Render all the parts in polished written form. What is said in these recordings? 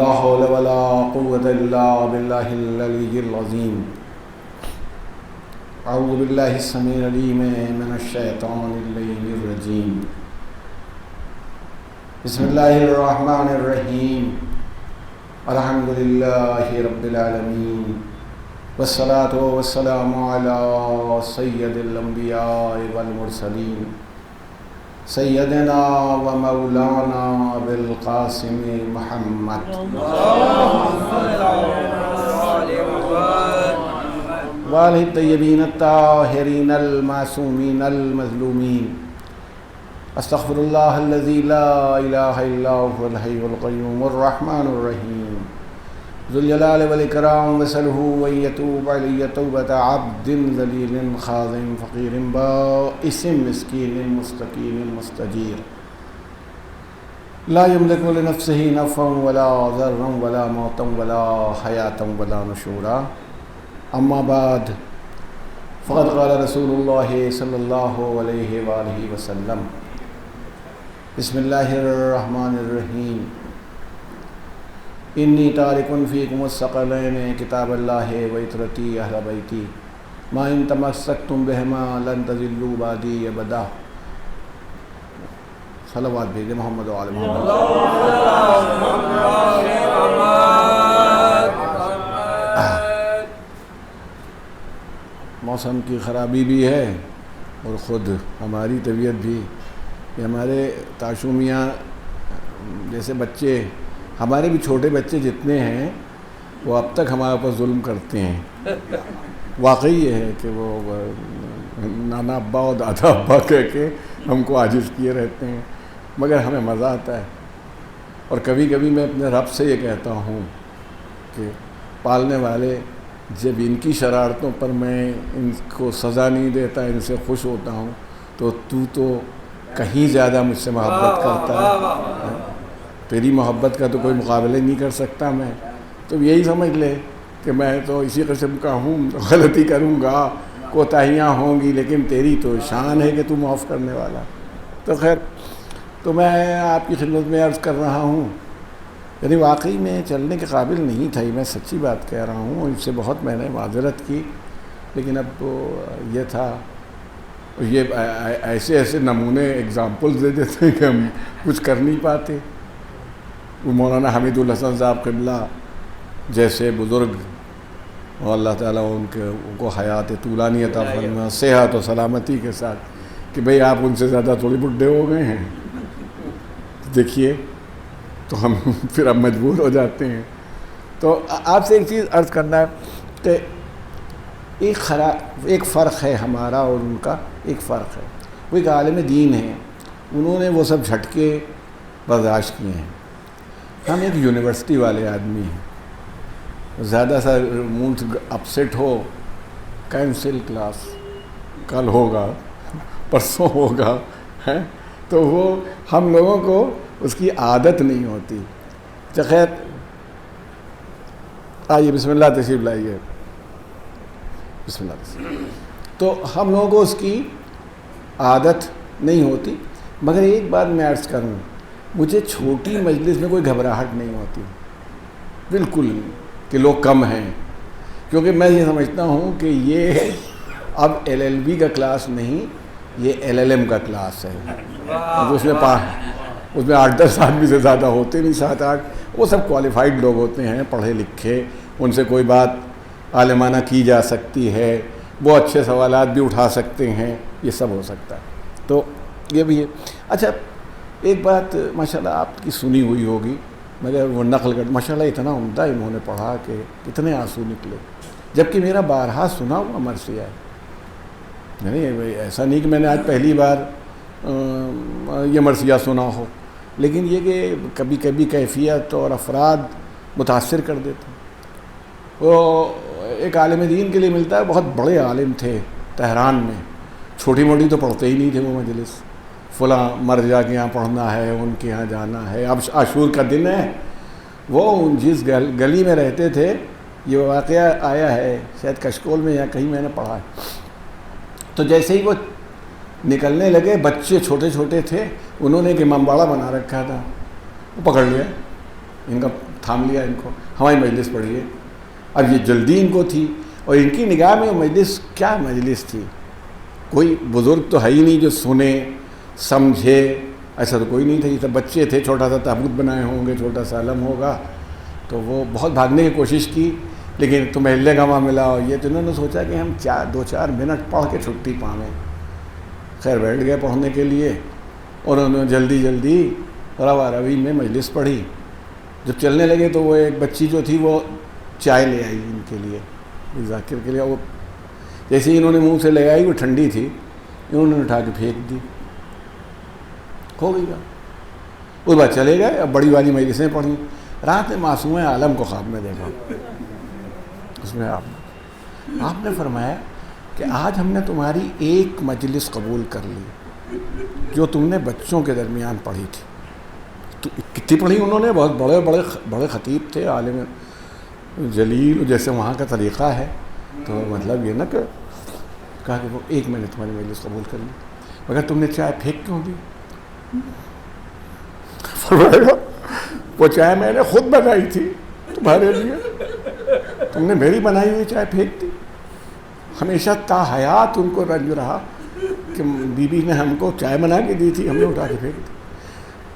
لا حول ولا قوة إلا بالله العلي العظيم. أعوذ بالله السميع العليم من الشيطان اللعين الرجيم. بسم الله الرحمن الرحيم. الحمد لله رب العالمين والصلاة والسلام على سيد الأنبياء والمرسلين سیدنا و مولانا بالقاسم محمد وآلہ الطیبین الطاہرین المعصومین المظلومین. استغفر اللہ الذی لا الہ الا هو الحی القیوم الرحمن الرحیم ذو الجلال والاکرام وسلہ ان یتوب علی توبۃ عبد ذلیل خاضع فقیر بائس مسکین مستقیم مستجیر لا یملک لنفسہ نفعا ولا ضرا ولا موتا ولا حیاتا ولا نشورا. اما بعد فقد قال رسول اللہ صلی اللہ علیہ وآلہ وسلم بسم اللہ الرحمن الرحیم. انی تارک فیکم الثقلین کتاب اللہ و عطرتی اہل بیتی ما ان تمسکتم بہما لن تضلوا بعدی ابدا. صلوات بھیجے محمد و آل محمد. موسم کی خرابی بھی ہے اور خود ہماری طبیعت بھی. کہ ہمارے تعشومیاں جیسے بچے، ہمارے بھی چھوٹے بچے جتنے ہیں وہ اب تک ہمارے اوپر ظلم کرتے ہیں. واقعی یہ ہے کہ وہ نانا ابا اور دادا ابا کہہ کے ہم کو عاجز کیے رہتے ہیں، مگر ہمیں مزہ آتا ہے. اور کبھی کبھی میں اپنے رب سے یہ کہتا ہوں کہ پالنے والے جب ان کی شرارتوں پر میں ان کو سزا نہیں دیتا، ان سے خوش ہوتا ہوں، تو کہیں زیادہ مجھ سے محبت کرتا ہے. تیری محبت کا تو کوئی مقابلہ نہیں کر سکتا میں. تو یہی سمجھ لے کہ میں تو اسی قسم کا ہوں، غلطی کروں گا، کوتاہیاں ہوں گی، لیکن تیری تو شان ہے کہ تو معاف کرنے والا. تو خیر، تو میں آپ کی خدمت میں عرض کر رہا ہوں، یعنی واقعی میں چلنے کے قابل نہیں تھا، میں سچی بات کہہ رہا ہوں. ان سے بہت میں نے معذرت کی، لیکن اب تو یہ تھا، یہ ایسے ایسے نمونے ایگزامپلز دے دیتے ہیں کہ ہم کچھ کر نہیں پاتے. وہ مولانا حمید الحسن صاحب قبلہ جیسے بزرگ، اور اللہ تعالیٰ ان کو حیات طولانی عطا فرمائے، صحت و سلامتی کے ساتھ، کہ بھئی آپ ان سے زیادہ تھوڑی بڈھے ہو گئے ہیں. دیکھیے تو ہم پھر اب مجبور ہو جاتے ہیں. تو آپ سے ایک چیز عرض کرنا ہے کہ ایک فرق ہے ہمارا اور ان کا، ایک فرق ہے. وہ ایک عالم دین ہے، انہوں نے وہ سب جھٹکے برداشت کیے ہیں. ہم ایک یونیورسٹی والے آدمی ہیں. زیادہ سا موڈ اپسیٹ ہو، کینسل کلاس، کل ہوگا، پرسوں ہوگا، تو وہ ہم لوگوں کو اس کی عادت نہیں ہوتی. خیر، آئیے بسم اللہ تشریف لائیے. بسم اللہ. تو ہم لوگوں کو اس کی عادت نہیں ہوتی. مگر ایک بات میں عرض کروں، مجھے چھوٹی مجلس میں کوئی گھبراہٹ نہیں ہوتی، بالکل نہیں، کہ لوگ کم ہیں. کیونکہ میں یہ سمجھتا ہوں کہ یہ اب LLB کا کلاس نہیں، یہ LLM کا کلاس ہے. اس میں 8-10 آدمی سے زیادہ ہوتے نہیں، 7-8. وہ سب کوالیفائڈ لوگ ہوتے ہیں، پڑھے لکھے، ان سے کوئی بات عالمانہ کی جا سکتی ہے، وہ اچھے سوالات بھی اٹھا سکتے ہیں، یہ سب ہو سکتا ہے. تو یہ بھی ہے. اچھا، ایک بات ماشاءاللہ آپ کی سنی ہوئی ہوگی، مگر وہ نقل کر، ماشاءاللہ اتنا عمدہ انہوں نے پڑھا کہ کتنے آنسو نکلے. جبکہ میرا بارہا سنا ہوا مرثیہ ہے، یعنی ایسا نہیں کہ میں نے آج پہلی بار یہ مرثیہ سنا ہو، لیکن یہ کہ کبھی کبھی کیفیت اور افراد متاثر کر دیتے ہیں. وہ ایک عالم دین کے لیے ملتا ہے. بہت بڑے عالم تھے تہران میں، چھوٹی موٹی تو پڑھتے ہی نہیں تھے وہ مجلس. فلاں مرجع کے یہاں پڑھنا ہے، ان کے یہاں جانا ہے. اب عاشور کا دن ہے، وہ جس گلی میں رہتے تھے، یہ واقعہ آیا ہے شاید کشکول میں یا کہیں میں نے پڑھا ہے. تو جیسے ہی وہ نکلنے لگے، بچے چھوٹے چھوٹے تھے، انہوں نے ایک امام باڑہ بنا رکھا تھا، وہ پکڑ لیا. ان کا تھام لیا ان کو، ہماری مجلس پڑھیے. اب یہ جلدی ان کو تھی، اور ان کی نگاہ میں وہ مجلس کیا مجلس تھی، کوئی بزرگ تو ہے ہی نہیں جو سنے سمجھے، ایسا تو کوئی نہیں تھا. یہ سب بچے تھے، چھوٹا سا تابوت بنائے ہوں گے، چھوٹا سا علم ہوگا. تو وہ بہت بھاگنے کی کوشش کی، لیکن تو محلے کا معاملہ ہو یہ، تو انہوں نے سوچا کہ ہم 2-4 منٹ پڑھ کے چھٹی پاویں. خیر بیٹھ گئے پڑھنے کے لیے، اور انہوں نے جلدی روا روی میں مجلس پڑھی. جب چلنے لگے تو وہ ایک بچی جو تھی وہ چائے لے آئی ان کے لیے، ذاکر کے لیے. وہ جیسے ہی انہوں نے منہ سے لے آئی، وہ ٹھنڈی تھی، انہوں نے اٹھا کے پھینک دی، ہو گئی بات. اس بعد چلے گئے. اب بڑی والی مجلسیں پڑھیں. رات میں معصومہ عالم کو خواب میں دیکھا. اس میں آپ نے فرمایا کہ آج ہم نے تمہاری ایک مجلس قبول کر لی جو تم نے بچوں کے درمیان پڑھی تھی. تو کتنی پڑھی انہوں نے، بہت بڑے خطیب تھے، عالم جلیل، جیسے وہاں کا طریقہ ہے. تو مطلب یہ نہ کہ کہا کہ وہ ایک میں نے تمہاری مجلس قبول کر لی، مگر تم نے چائے پھینک کیوں دی؟ وہ چائے میں نے خود بنائی تھی تمہارے لیے، تم نے میری بنائی ہوئی چائے پھینک دی. ہمیشہ تا حیات ان کو رنج رہا کہ بی نے ہم کو چائے بنا کے دی تھی، ہم نے اٹھا کے پھینک دی.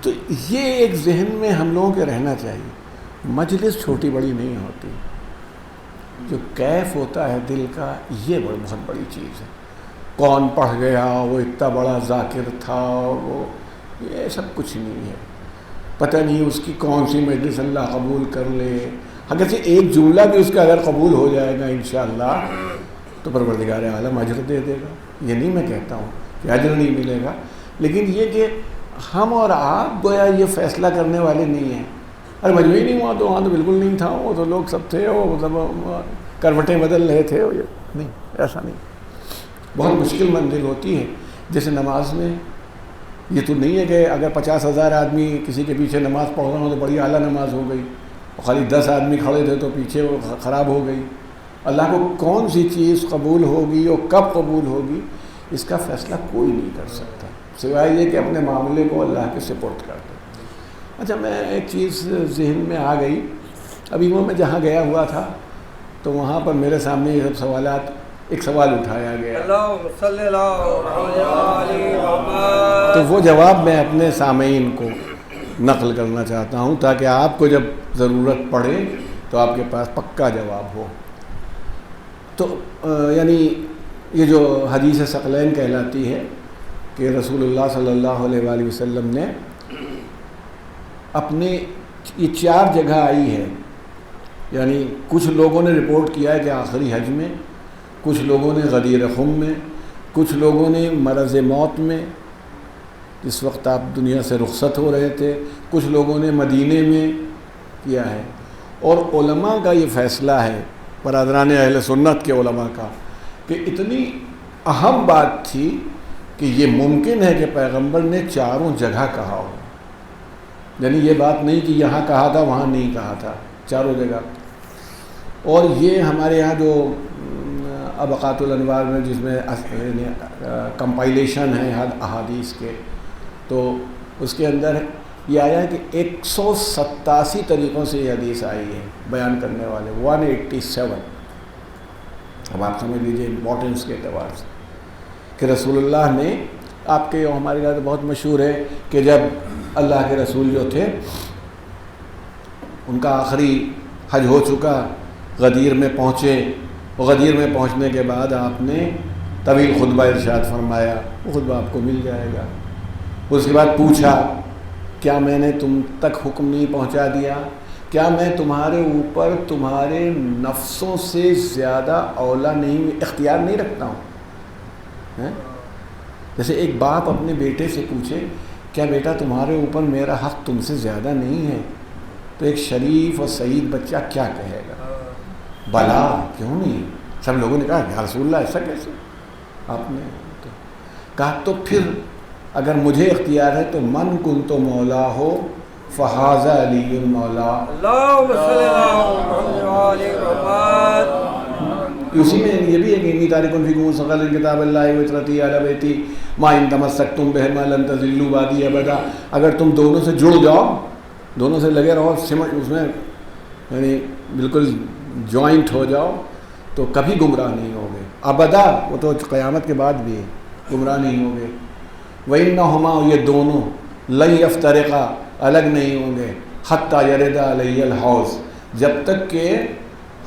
تو یہ ایک ذہن میں ہم لوگوں کے رہنا چاہیے. مجلس چھوٹی بڑی نہیں ہوتی، جو کیف ہوتا ہے دل کا، یہ بہت بڑی چیز ہے. کون پڑھ گیا، وہ اتنا بڑا ذاکر تھا، وہ یہ سب کچھ نہیں ہے. پتہ نہیں اس کی کون سی مجلس اللہ قبول کر لے. اگر سے ایک جملہ بھی اس کا اگر قبول ہو جائے گا انشاءاللہ تو پروردگار عالم اجر دے دے گا. یہ نہیں میں کہتا ہوں کہ اجر نہیں ملے گا، لیکن یہ کہ ہم اور آپ گویا یہ فیصلہ کرنے والے نہیں ہیں. ارے مجموعی نہیں ہوا تو وہاں تو بالکل نہیں تھا، وہ تو لوگ سب تھے، وہ مطلب کروٹیں بدل رہے تھے. نہیں، ایسا نہیں. بہت مشکل منزل ہوتی ہے. جیسے نماز میں یہ تو نہیں ہے کہ اگر 50,000 آدمی کسی کے پیچھے نماز پڑھ رہا ہوں تو بڑی اعلیٰ نماز ہو گئی، اور خالی 10 آدمی کھڑے تھے تو پیچھے وہ خراب ہو گئی. اللہ کو کون سی چیز قبول ہوگی اور کب قبول ہوگی، اس کا فیصلہ کوئی نہیں کر سکتا سوائے یہ کہ اپنے معاملے کو اللہ کے سپرد کر دے. اچھا، میں ایک چیز ذہن میں آ گئی. ابھی وہ میں جہاں گیا ہوا تھا تو وہاں پر میرے سامنے یہ سب سوالات، ایک سوال اٹھایا گیا، تو وہ جواب میں اپنے سامعین کو نقل کرنا چاہتا ہوں تاکہ آپ کو جب ضرورت پڑے تو آپ کے پاس پکا جواب ہو. تو یعنی یہ جو حدیث ثقلین کہلاتی ہے کہ رسول اللہ صلی اللہ علیہ وآلہ وسلم نے اپنے یہ 4 جگہ آئی ہے. یعنی کچھ لوگوں نے رپورٹ کیا ہے کہ آخری حج میں، کچھ لوگوں نے غدیر خم میں، کچھ لوگوں نے مرض موت میں جس وقت آپ دنیا سے رخصت ہو رہے تھے، کچھ لوگوں نے مدینے میں کیا ہے. اور علماء کا یہ فیصلہ ہے، برادران اہل سنت کے علماء کا، کہ اتنی اہم بات تھی کہ یہ ممکن ہے کہ پیغمبر نے 4 جگہ کہا ہو. یعنی یہ بات نہیں کہ یہاں کہا تھا وہاں نہیں کہا تھا، 4 جگہ. اور یہ ہمارے یہاں جو ابقات الانوار میں جس میں کمپائلیشن ہے احادیث کے، تو اس کے اندر یہ آیا ہے کہ 187 طریقوں سے یہ حدیث آئی ہے بیان کرنے والے، 187. اب آپ سمجھ لیجیے امپورٹنس کے اعتبار سے کہ رسول اللہ نے، آپ کے ہمارے یہاں تو بہت مشہور ہے کہ جب اللہ کے رسول جو تھے ان کا آخری حج ہو چکا، غدیر میں پہنچے، اور غدیر میں پہنچنے کے بعد آپ نے طویل خطبہ ارشاد فرمایا. وہ خطبہ آپ کو مل جائے گا. اس کے بعد پوچھا کیا میں نے تم تک حکم نہیں پہنچا دیا؟ کیا میں تمہارے اوپر تمہارے نفسوں سے زیادہ اولا نہیں، اختیار نہیں رکھتا ہوں؟ جیسے ایک باپ اپنے بیٹے سے پوچھے کیا بیٹا تمہارے اوپر میرا حق تم سے زیادہ نہیں ہے؟ تو ایک شریف اور سعید بچہ کیا کہے گا؟ بلا، کیوں نہیں؟ سب لوگوں نے کہا یا رسول اللہ ایسا کیسے؟ آپ نے تو کہا تو پھر اگر مجھے اختیار ہے تو من کنت مولا ہو فہذا علی المولا. اسی میں یہ بھی ہے کہ انی تارک فیکم ثقل کتاب اللہ وطرتی علی بیتی ما ان تمسکتم بہ ما لن تضلوا بعدی ابدا. اگر تم دونوں سے جڑ جاؤ، دونوں سے لگے رہو، سمٹ اس میں یعنی بالکل جوائنٹ ہو جاؤ تو کبھی گمراہ نہیں ہوگے ابدا، وہ تو قیامت کے بعد بھی گمراہ نہیں ہوگے۔ وَإِنَّهُمَا، یہ دونوں لَن يَفْتَرِقَا، الگ نہیں ہوں گے، حَتَّى يَرِدَ عَلَيَّ الْحَوْض، جب تک کہ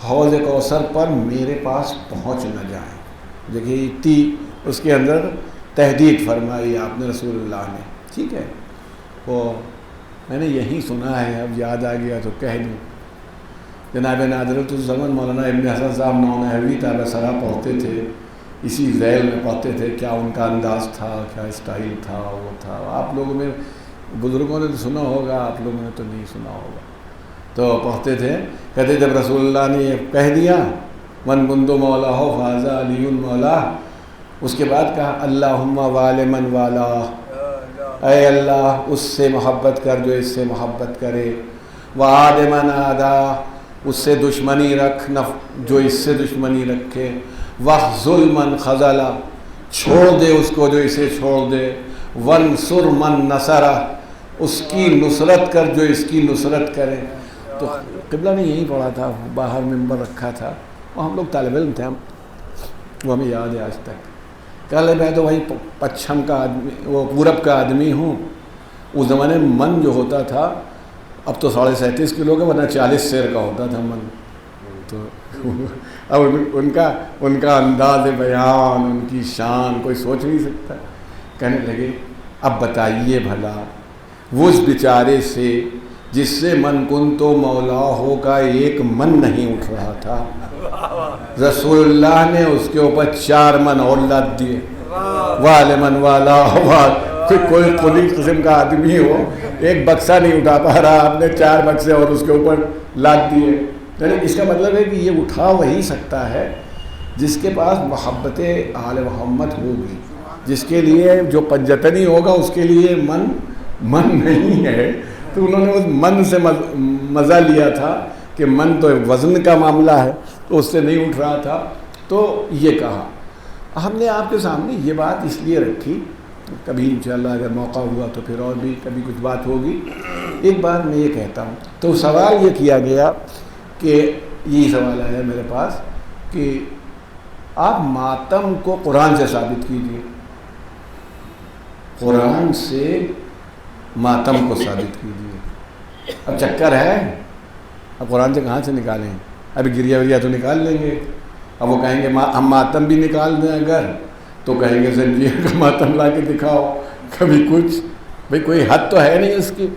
حوض کوثر پر میرے پاس پہنچ نہ جائیں۔ دیکھیے اتنی اس کے اندر تحدید فرمائی آپ نے رسول اللہ نے، ٹھیک ہے۔ وہ میں نے یہی سنا ہے، اب یاد آ گیا تو کہہ دوں۔ جناب نادرۃ الزمن مولانا ابن حسن صاحب نونہوی تابع سرا پڑھتے تھے، اسی ذیل میں پڑھتے تھے، کیا ان کا انداز تھا، کیا اسٹائل تھا، وہ تھا۔ آپ لوگوں میں بزرگوں نے تو سنا ہوگا، آپ لوگوں نے تو نہیں سنا ہوگا۔ تو پڑھتے تھے، کہتے جب رسول اللہ نے یہ کہہ دیا من کنت مولا ہو فاذا علی مولا، اس کے بعد کہا اللہم وال من والا، اے اللہ اس سے محبت کر جو اس سے محبت کرے، وعاد من عادا، اس سے دشمنی رکھ جو اس سے دشمنی رکھے، وخذل من خذلا، چھوڑ دے اس کو جو اسے چھوڑ دے، وانصر من نصرہ، اس کی نصرت کر جو اس کی نصرت کرے۔ تو قبلہ نے یہی پڑھا تھا، باہر منبر رکھا تھا، وہ ہم لوگ طالب علم تھے، وہ ہمیں یاد ہے آج تک۔ کہا میں تو وہی پچھم کا آدمی، وہ پورب کا آدمی ہوں۔ اس زمانے میں من جو ہوتا تھا، اب تو 37.5 کلو کا، ورنہ 40 سیر کا ہوتا تھا من۔ تو اب ان کا انداز بیان، ان کی شان کوئی سوچ نہیں سکتا۔ کہنے لگے اب بتائیے بھلا اس بیچارے سے جس سے من کن تو مولا ہو کا ایک من نہیں اٹھ رہا تھا، رسول اللہ نے اس کے اوپر 4 من اور لاد دیے۔ وال من والا، کوئی قلی قسم کا آدمی ہو، ایک بکسا نہیں اٹھا پا رہا، آپ نے 4 بکسے اور اس کے اوپر لاد دیے۔ یعنی اس کا مطلب ہے کہ یہ اٹھا وہی سکتا ہے جس کے پاس محبت آل محمد ہوگی، جس کے لیے جو پنجتنی ہوگا اس کے لیے من نہیں ہے۔ تو انہوں نے اس من سے مزہ لیا تھا کہ من تو وزن کا معاملہ ہے، تو اس سے نہیں اٹھ رہا تھا۔ تو یہ کہا، ہم نے آپ کے سامنے یہ بات اس لیے رکھی، کبھی انشاءاللہ اگر موقع ہوا تو پھر اور بھی کبھی کچھ بات ہوگی۔ ایک بات میں یہ کہتا ہوں، تو سوال یہ کیا گیا کہ یہی سوال ہے میرے پاس کہ آپ ماتم کو قرآن سے ثابت کیجیے، قرآن سے ماتم کو ثابت کیجیے۔ اب چکر ہے، اب قرآن سے کہاں سے نکالیں؟ ابھی گریا وریا تو نکال لیں گے، اب وہ کہیں گے ہم ماتم بھی نکال دیں اگر، تو کہیں گے زنجیر کا ماتم لا کے دکھاؤ، کبھی کچھ، بھئی کوئی حد تو ہے نہیں اس کی۔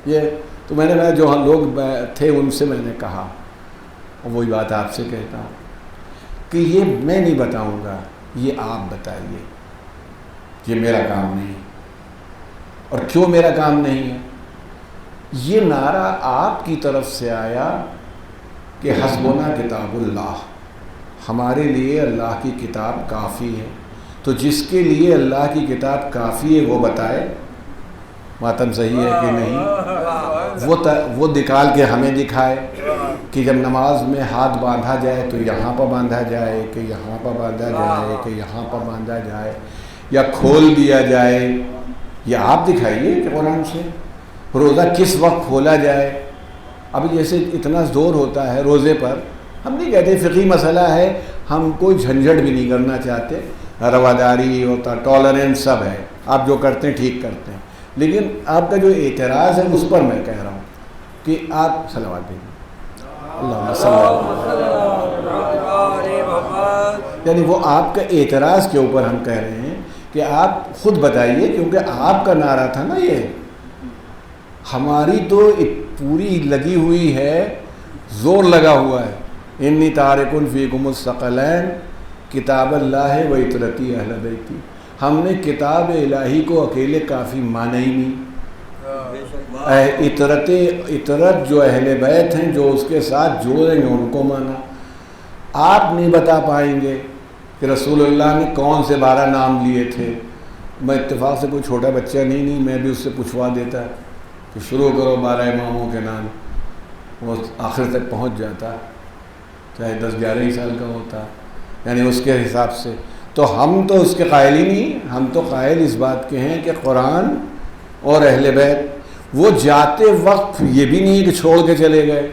یہ تو میں نے جو ہم لوگ تھے ان سے میں نے کہا، اور وہی بات آپ سے کہتا ہوں کہ یہ میں نہیں بتاؤں گا، یہ آپ بتائیے، یہ میرا کام نہیں۔ اور کیوں میرا کام نہیں ہے؟ یہ نعرہ آپ کی طرف سے آیا کہ حسبنا کتاب اللہ، ہمارے لیے اللہ کی کتاب کافی ہے۔ تو جس کے لیے اللہ کی کتاب کافی ہے وہ بتائے ماتم صحیح ہے کہ نہیں، وہ نکال کے ہمیں دکھائے کہ جب نماز میں ہاتھ باندھا جائے تو یہاں پر باندھا جائے، کہ یہاں پر باندھا جائے، کہ یہاں پر باندھا جائے، یا کھول دیا جائے۔ یہ آپ دکھائیے کہ قرآن سے روزہ کس وقت کھولا جائے۔ اب جیسے اتنا زور ہوتا ہے روزے پر، ہم نہیں کہتے فقہی مسئلہ ہے، ہم کوئی جھنجھٹ بھی نہیں کرنا چاہتے، رواداری ہوتا، ٹالرنس سب ہے، آپ جو کرتے ہیں ٹھیک کرتے ہیں، لیکن آپ کا جو اعتراض ہے اس پر میں کہہ رہا ہوں کہ آپ صلوات بھیجیں، اللہم صلی اللہ، یعنی وہ آپ کا اعتراض کے اوپر ہم کہہ رہے ہیں کہ آپ خود بتائیے، کیونکہ آپ کا نعرہ تھا نا یہ، ہماری تو پوری لگی ہوئی ہے، زور لگا ہوا ہے، انی تارکن فیکم الثقلین کتاب اللہ و اطرتی اہل بیتی۔ ہم نے کتاب الہی کو اکیلے کافی مانا ہی نہیں، اطرت جو اہل بیت ہیں جو اس کے ساتھ جوڑیں گے ان کو مانا۔ آپ نہیں بتا پائیں گے کہ رسول اللہ نے کون سے 12 نام لیے تھے۔ میں اتفاق سے کوئی چھوٹا بچہ نہیں، میں بھی اس سے پوچھوا دیتا کہ شروع کرو 12 اماموں کے نام، وہ آخر تک پہنچ جاتا، چاہے 10-11 سال کا ہوتا، یعنی اس کے حساب سے۔ تو ہم تو اس کے قائل ہی نہیں، ہم تو قائل اس بات کے ہیں کہ قرآن اور اہل بیت، وہ جاتے وقت یہ بھی نہیں کہ چھوڑ کے چلے گئے،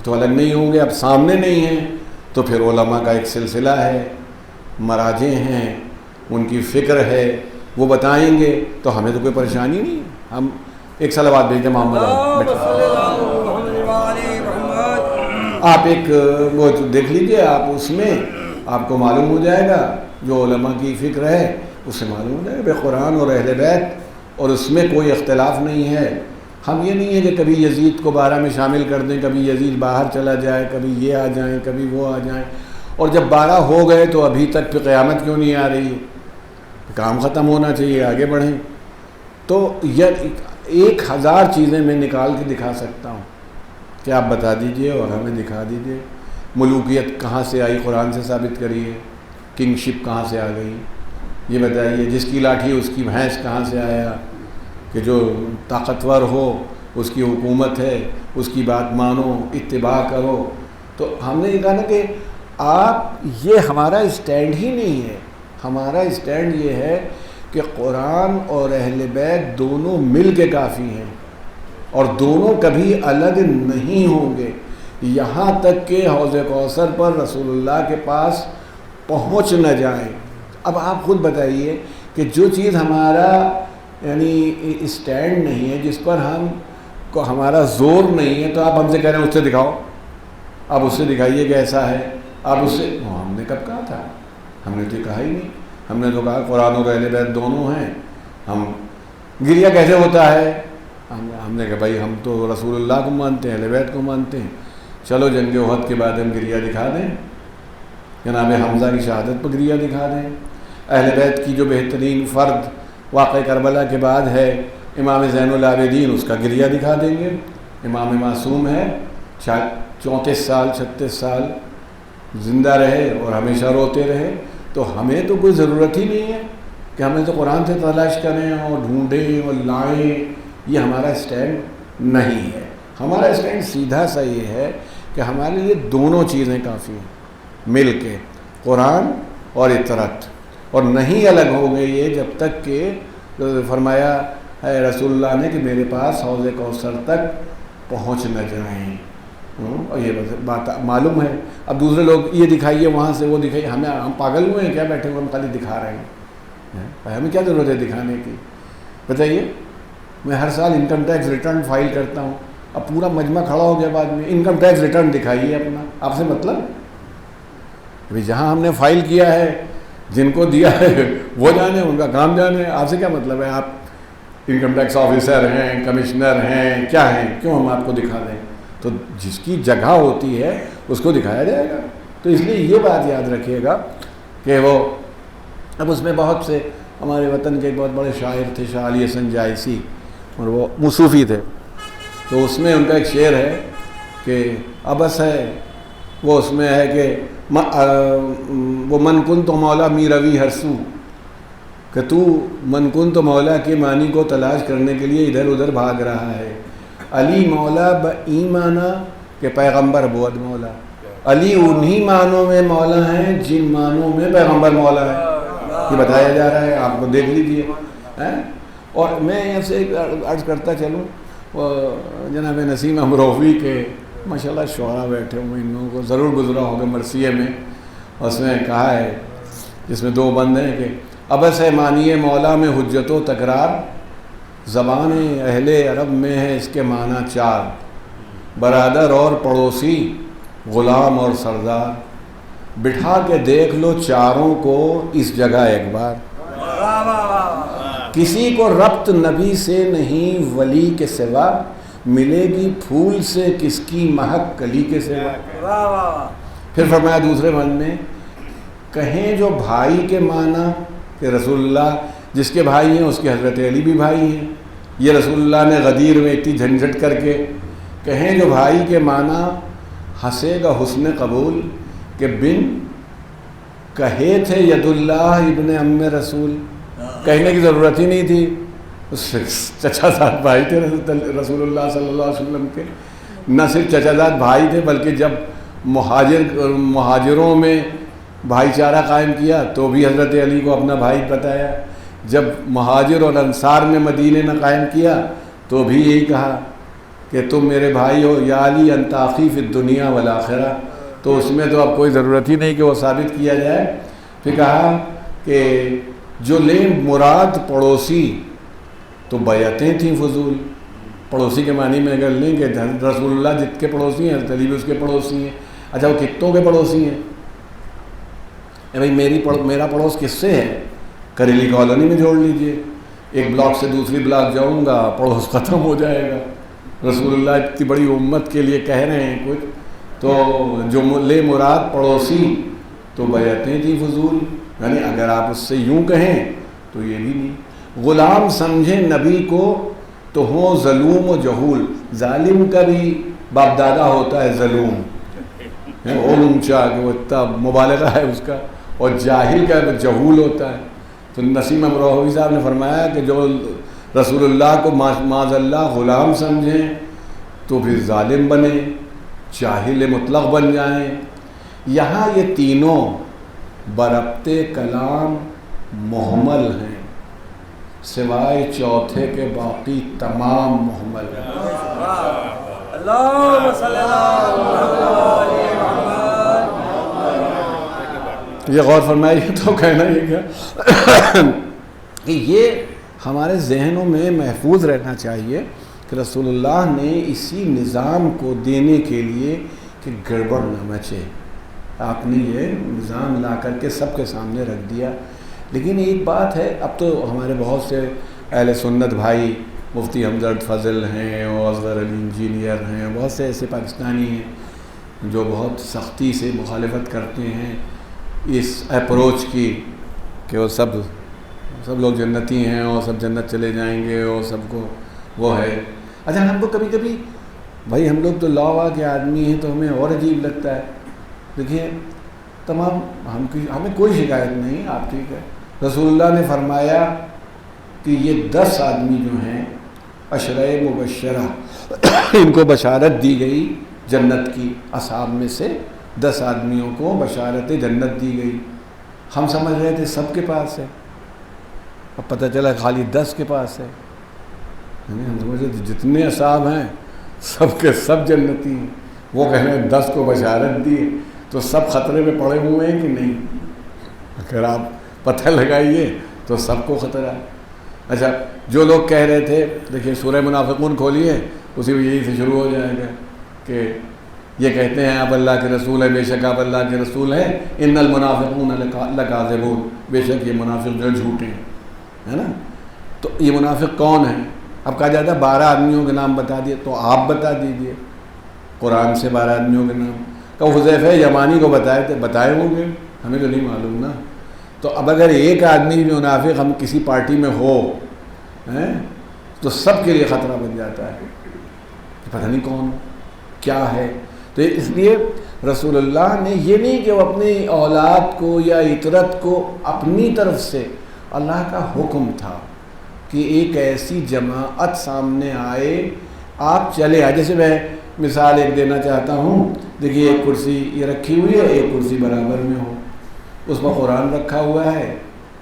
تو الگ نہیں ہوں گے. اب سامنے نہیں ہیں تو پھر علماء کا ایک سلسلہ ہے، مراجع ہیں، ان کی فکر ہے، وہ بتائیں گے تو ہمیں تو کوئی پریشانی نہیں. ہم ایک صلوات بھیجیں محمد. آپ ایک وہ دیکھ لیجئے، آپ اس میں آپ کو معلوم ہو جائے گا، جو علماء کی فکر ہے اس سے معلوم ہو جائے گا بے قرآن اور اہل بیت، اور اس میں کوئی اختلاف نہیں ہے. ہم یہ نہیں ہے کہ کبھی یزید کو 12 میں شامل کر دیں، کبھی یزید باہر چلا جائے، کبھی یہ آ جائیں، کبھی وہ آ جائیں، اور جب 12 ہو گئے تو ابھی تک پھر قیامت کیوں نہیں آ رہی ہے؟ کام ختم ہونا چاہیے، آگے بڑھیں. تو یہ 1000 چیزیں میں نکال کے دکھا سکتا ہوں کہ آپ بتا دیجئے اور ہمیں دکھا دیجئے. ملوکیت کہاں سے آئی؟ قرآن سے ثابت کریے. کنگ شپ کہاں سے آ گئی یہ بتائیے. جس کی لاٹھی اس کی بھینس کہاں سے آیا؟ کہ جو طاقتور ہو اس کی حکومت ہے، اس کی بات مانو، اتباع کرو. تو ہم نے یہ کہا نا کہ آپ، یہ ہمارا اسٹینڈ ہی نہیں ہے. ہمارا اسٹینڈ یہ ہے کہ قرآن اور اہل بیت دونوں مل کے کافی ہیں، اور دونوں کبھی الگ نہیں ہوں گے، یہاں تک کہ حوض کوثر پر رسول اللہ کے پاس پہنچ نہ جائیں. اب آپ خود بتائیے کہ جو چیز ہمارا یعنی اسٹینڈ نہیں ہے، جس پر ہم کو ہمارا زور نہیں ہے، تو آپ ہم سے کہہ رہے ہیں اس سے دکھاؤ. آپ اس سے دکھائیے کہ ایسا ہے. آپ اس سے، ہم نے کب کہا تھا؟ ہم نے تو کہا ہی نہیں. ہم نے تو کہا قرآن اور اہل بیت دونوں ہیں. ہم گریہ کیسے ہوتا ہے؟ ہم نے کہا بھائی ہم تو رسول اللہ کو مانتے ہیں، اہل بیت کو مانتے ہیں. چلو جنگ احد کے بعد ہم گریہ دکھا دیں، جناب حمزہ کی شہادت پر گریہ دکھا دیں. اہل بیت کی جو بہترین فرد واقع کربلا کے بعد ہے امام زین العابدین، اس کا گریہ دکھا دیں گے. امام معصوم ہے، 34 سال 36 سال زندہ رہے اور ہمیشہ روتے رہے. تو ہمیں تو کوئی ضرورت ہی نہیں ہے کہ ہمیں تو قرآن سے تلاش کریں اور ڈھونڈیں اور لائیں. یہ ہمارا اسٹینڈ نہیں ہے. ہمارا اسٹینڈ سیدھا سا یہ ہے کہ ہمارے لیے دونوں چیزیں کافی ہیں، مل کے قرآن اور اطرت، اور نہیں الگ ہو گئے یہ جب تک کہ فرمایا ہے رسول اللہ نے کہ میرے پاس حوض کوثر تک پہنچ نہ جائیں. اور یہ بات معلوم ہے. اب دوسرے لوگ یہ دکھائیے وہاں سے وہ دکھائیے، ہم پاگل ہوئے ہیں کیا بیٹھے ہوئے ہم خالی دکھا رہے ہیں؟ ہمیں کیا ضرورت ہے دکھانے کی؟ بتائیے. میں ہر سال انکم ٹیکس ریٹرن فائل کرتا ہوں. اب پورا مجمع کھڑا ہو گیا بعد میں، انکم ٹیکس ریٹرن دکھائیے اپنا. آپ سے مطلب ابھی جہاں ہم نے فائل کیا ہے، جن کو دیا ہے وہ جانے، ان کا کام جانے. آپ سے کیا مطلب ہے؟ آپ انکم ٹیکس آفیسر ہیں، کمشنر ہیں، کیا ہیں؟ کیوں ہم آپ کو دکھا دیں؟ تو جس کی جگہ ہوتی ہے اس کو دکھایا جائے گا. تو اس لیے یہ بات یاد رکھیے گا کہ وہ، اب اس میں بہت سے ہمارے وطن کے ایک بہت بڑے شاعر تھے شاہ علی حسن جائسی، اور وہ مصوفی تھے. تو اس میں ان کا ایک شعر ہے کہ ابس ہے، وہ اس میں ہے کہ وہ من کن تو مولا می روی ہر سو، کہ تو من کن تو مولا کے معنی کو تلاش کرنے کے لیے ادھر ادھر بھاگ رہا ہے. علی مولا ایمانا کہ پیغمبر بود مولا. علی انہی معنوں میں مولا ہیں جن معنوں میں پیغمبر مولا ہے. یہ بتایا جا رہا ہے، آپ کو دیکھ لیجئے. اور میں یہاں سے عرض کرتا چلوں، جناب نسیم امروہوی کے ماشاءاللہ شعراء بیٹھے ہوئے، ان لوگوں کو ضرور گزرا ہوگا مرثیے میں. اس میں کہا ہے، جس میں 2 بند ہیں کہ ابس ہے معنی مولا میں حجت و تکرار، زبان اہل عرب میں ہے اس کے معنی 4، برادر اور پڑوسی، غلام اور سردار، بٹھا کے دیکھ لو چاروں کو اس جگہ ایک بار. کسی کو ربط نبی سے نہیں ولی کے سوا، ملے گی پھول سے کس کی مہک کلی کے سوا. پھر فرمایا دوسرے بند میں، کہیں جو بھائی کے معنی کہ رسول اللہ جس کے بھائی ہیں اس کے حضرت علی بھی بھائی ہیں. یہ رسول اللہ نے غدیر میں اتنی جھنجھٹ کر کے کہیں جو بھائی کے معنی، ہنسے گا حسن قبول کہ بن کہے تھے ید اللہ ابن ام رسول. کہنے کی ضرورت ہی نہیں تھی، چچا زاد بھائی تھے رسول اللہ صلی اللہ علیہ وسلم کے. نہ صرف چچا زاد بھائی تھے بلکہ جب مہاجروں میں بھائی چارہ قائم کیا تو بھی حضرت علی کو اپنا بھائی بتایا. جب مہاجر اور انصار میں مدینے میں قائم کیا تو بھی یہی کہا کہ تم میرے بھائی ہو، یا علی انت اخی فی الدنیا والآخرہ، تو اس میں تو اب کوئی ضرورت ہی نہیں کہ وہ ثابت کیا جائے۔ پھر کہا کہ جو لے مراد پڑوسی، تو بیعتیں تھیں فضول۔ پڑوسی کے معنی میں اگر لیں کہ رسول اللہ جت کے پڑوسی ہیں، حضرت علی بھی اس کے پڑوسی ہیں۔ اچھا وہ کتوں کے پڑوسی ہیں؟ بھائی میرا پڑوس کس سے ہے؟ کریلی کالونی میں جوڑ لیجئے، ایک بلاک سے دوسری بلاک جاؤں گا، پڑوس ختم ہو جائے گا۔ رسول اللہ اتنی بڑی امت کے لیے کہہ رہے ہیں کچھ، تو جو لے مراد پڑوسی تو بیعتیں تھیں فضول، یعنی اگر آپ اس سے یوں کہیں تو یہ بھی نہیں۔ غلام سمجھیں نبی کو تو ہوں ظلوم و جہول، ظالم کا بھی باپ دادا ہوتا ہے ظلوم، اور اونچا کہ وہ اتنا مبالغہ ہے اس کا، اور جاہل کا جہول ہوتا ہے۔ تو نسیم امروہوی صاحب نے فرمایا کہ جو رسول اللہ کو معاذ اللہ غلام سمجھیں تو پھر ظالم بنیں، جاہل مطلق بن جائیں۔ یہاں یہ تینوں بربط کلام محمل ہیں، سوائے چوتھے کے باقی تمام محمل ہیں۔ اللہم صلی اللہ علیہ وسلم۔ یہ غور فرمائیے تو کہنا یہ کیا کہ یہ ہمارے ذہنوں میں محفوظ رہنا چاہیے کہ رسول اللہ نے اسی نظام کو دینے کے لیے کہ گڑبڑ نہ مچے، آپ نے یہ نظام لا کر کے سب کے سامنے رکھ دیا۔ لیکن ایک بات ہے، اب تو ہمارے بہت سے اہل سنت بھائی، مفتی ہمدرد فضل ہیں اور اصغر علی انجینئر ہیں، بہت سے ایسے پاکستانی ہیں جو بہت سختی سے مخالفت کرتے ہیں اس اپروچ کی کہ وہ سب لوگ جنتی ہیں اور سب جنت چلے جائیں گے اور سب کو وہ ہے۔ اچھا ہم کو کبھی کبھی، بھائی ہم لوگ تو لاوا کے آدمی ہیں تو ہمیں اور عجیب لگتا ہے۔ دیکھیے تمام ہمیں کوئی شکایت نہیں، آپ ٹھیک ہے، رسول اللہ نے فرمایا کہ یہ 10 آدمی جو ہیں عشرۂ مبشرہ، ان کو بشارت دی گئی جنت کی، اصحاب میں سے 10 آدمیوں کو بشارت جنت دی گئی۔ ہم سمجھ رہے تھے سب کے پاس ہے، اب پتہ چلا خالی 10 کے پاس ہے۔ ہم سمجھ رہے تھے جتنے اصحاب ہیں سب کے سب جنتی ہیں، وہ کہہ رہے ہیں 10 کو بشارت دی تو سب خطرے میں پڑے ہوئے ہیں کہ نہیں؟ اگر آپ پتہ لگائیے تو سب کو خطرہ ہے۔ اچھا جو لوگ کہہ رہے تھے، دیکھیے سورہ منافقون کھولیے، اسی میں یہی سے شروع ہو جائے گا کہ یہ کہتے ہیں آپ اللہ کے رسول ہیں، بے شک آپ اللہ کے رسول ہیں، ان المنافقون لکاذبون، بے شک یہ منافق جو جھوٹے ہیں، ہے نا؟ تو یہ منافق کون ہیں؟ اب کہا جاتا ہے 12 آدمیوں کے نام بتا دیے، تو آپ بتا دیجئے قرآن سے 12 آدمیوں کے نام۔ کہ حذیفہ یمانی کو بتائے ہوں گے، ہمیں تو نہیں معلوم نا۔ تو اب اگر ایک آدمی بھی منافق ہم کسی پارٹی میں ہو تو سب کے لیے خطرہ بن جاتا ہے، پتہ نہیں کون کیا ہے۔ تو اس لیے رسول اللہ نے یہ نہیں کہ وہ اپنی اولاد کو یا اطرت کو اپنی طرف سے، اللہ کا حکم تھا کہ ایک ایسی جماعت سامنے آئے، آپ چلے آئے۔ جیسے میں مثال ایک دینا چاہتا ہوں، دیکھیے ایک کرسی یہ رکھی ہوئی ہے، ایک کرسی برابر میں ہو، اس پر قرآن رکھا ہوا ہے،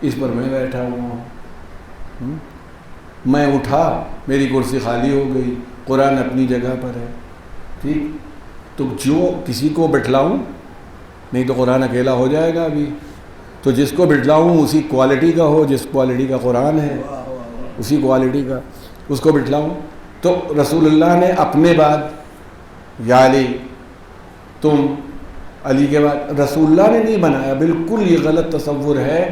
اس پر میں بیٹھا ہوا ہوں، میں اٹھا میری کرسی خالی ہو گئی، قرآن اپنی جگہ پر ہے، ٹھیک؟ تو جو کسی کو بٹھلاؤں، نہیں تو قرآن اکیلا ہو جائے گا ابھی، تو جس کو بٹھلاؤں اسی کوالٹی کا ہو، جس کوالٹی کا قرآن ہے اسی کوالٹی کا اس کو بٹھلاؤں۔ تو رسول اللہ نے اپنے بعد یا علی، تم علی کے بعد، رسول اللہ نے نہیں بنایا، بالکل یہ غلط تصور ہے،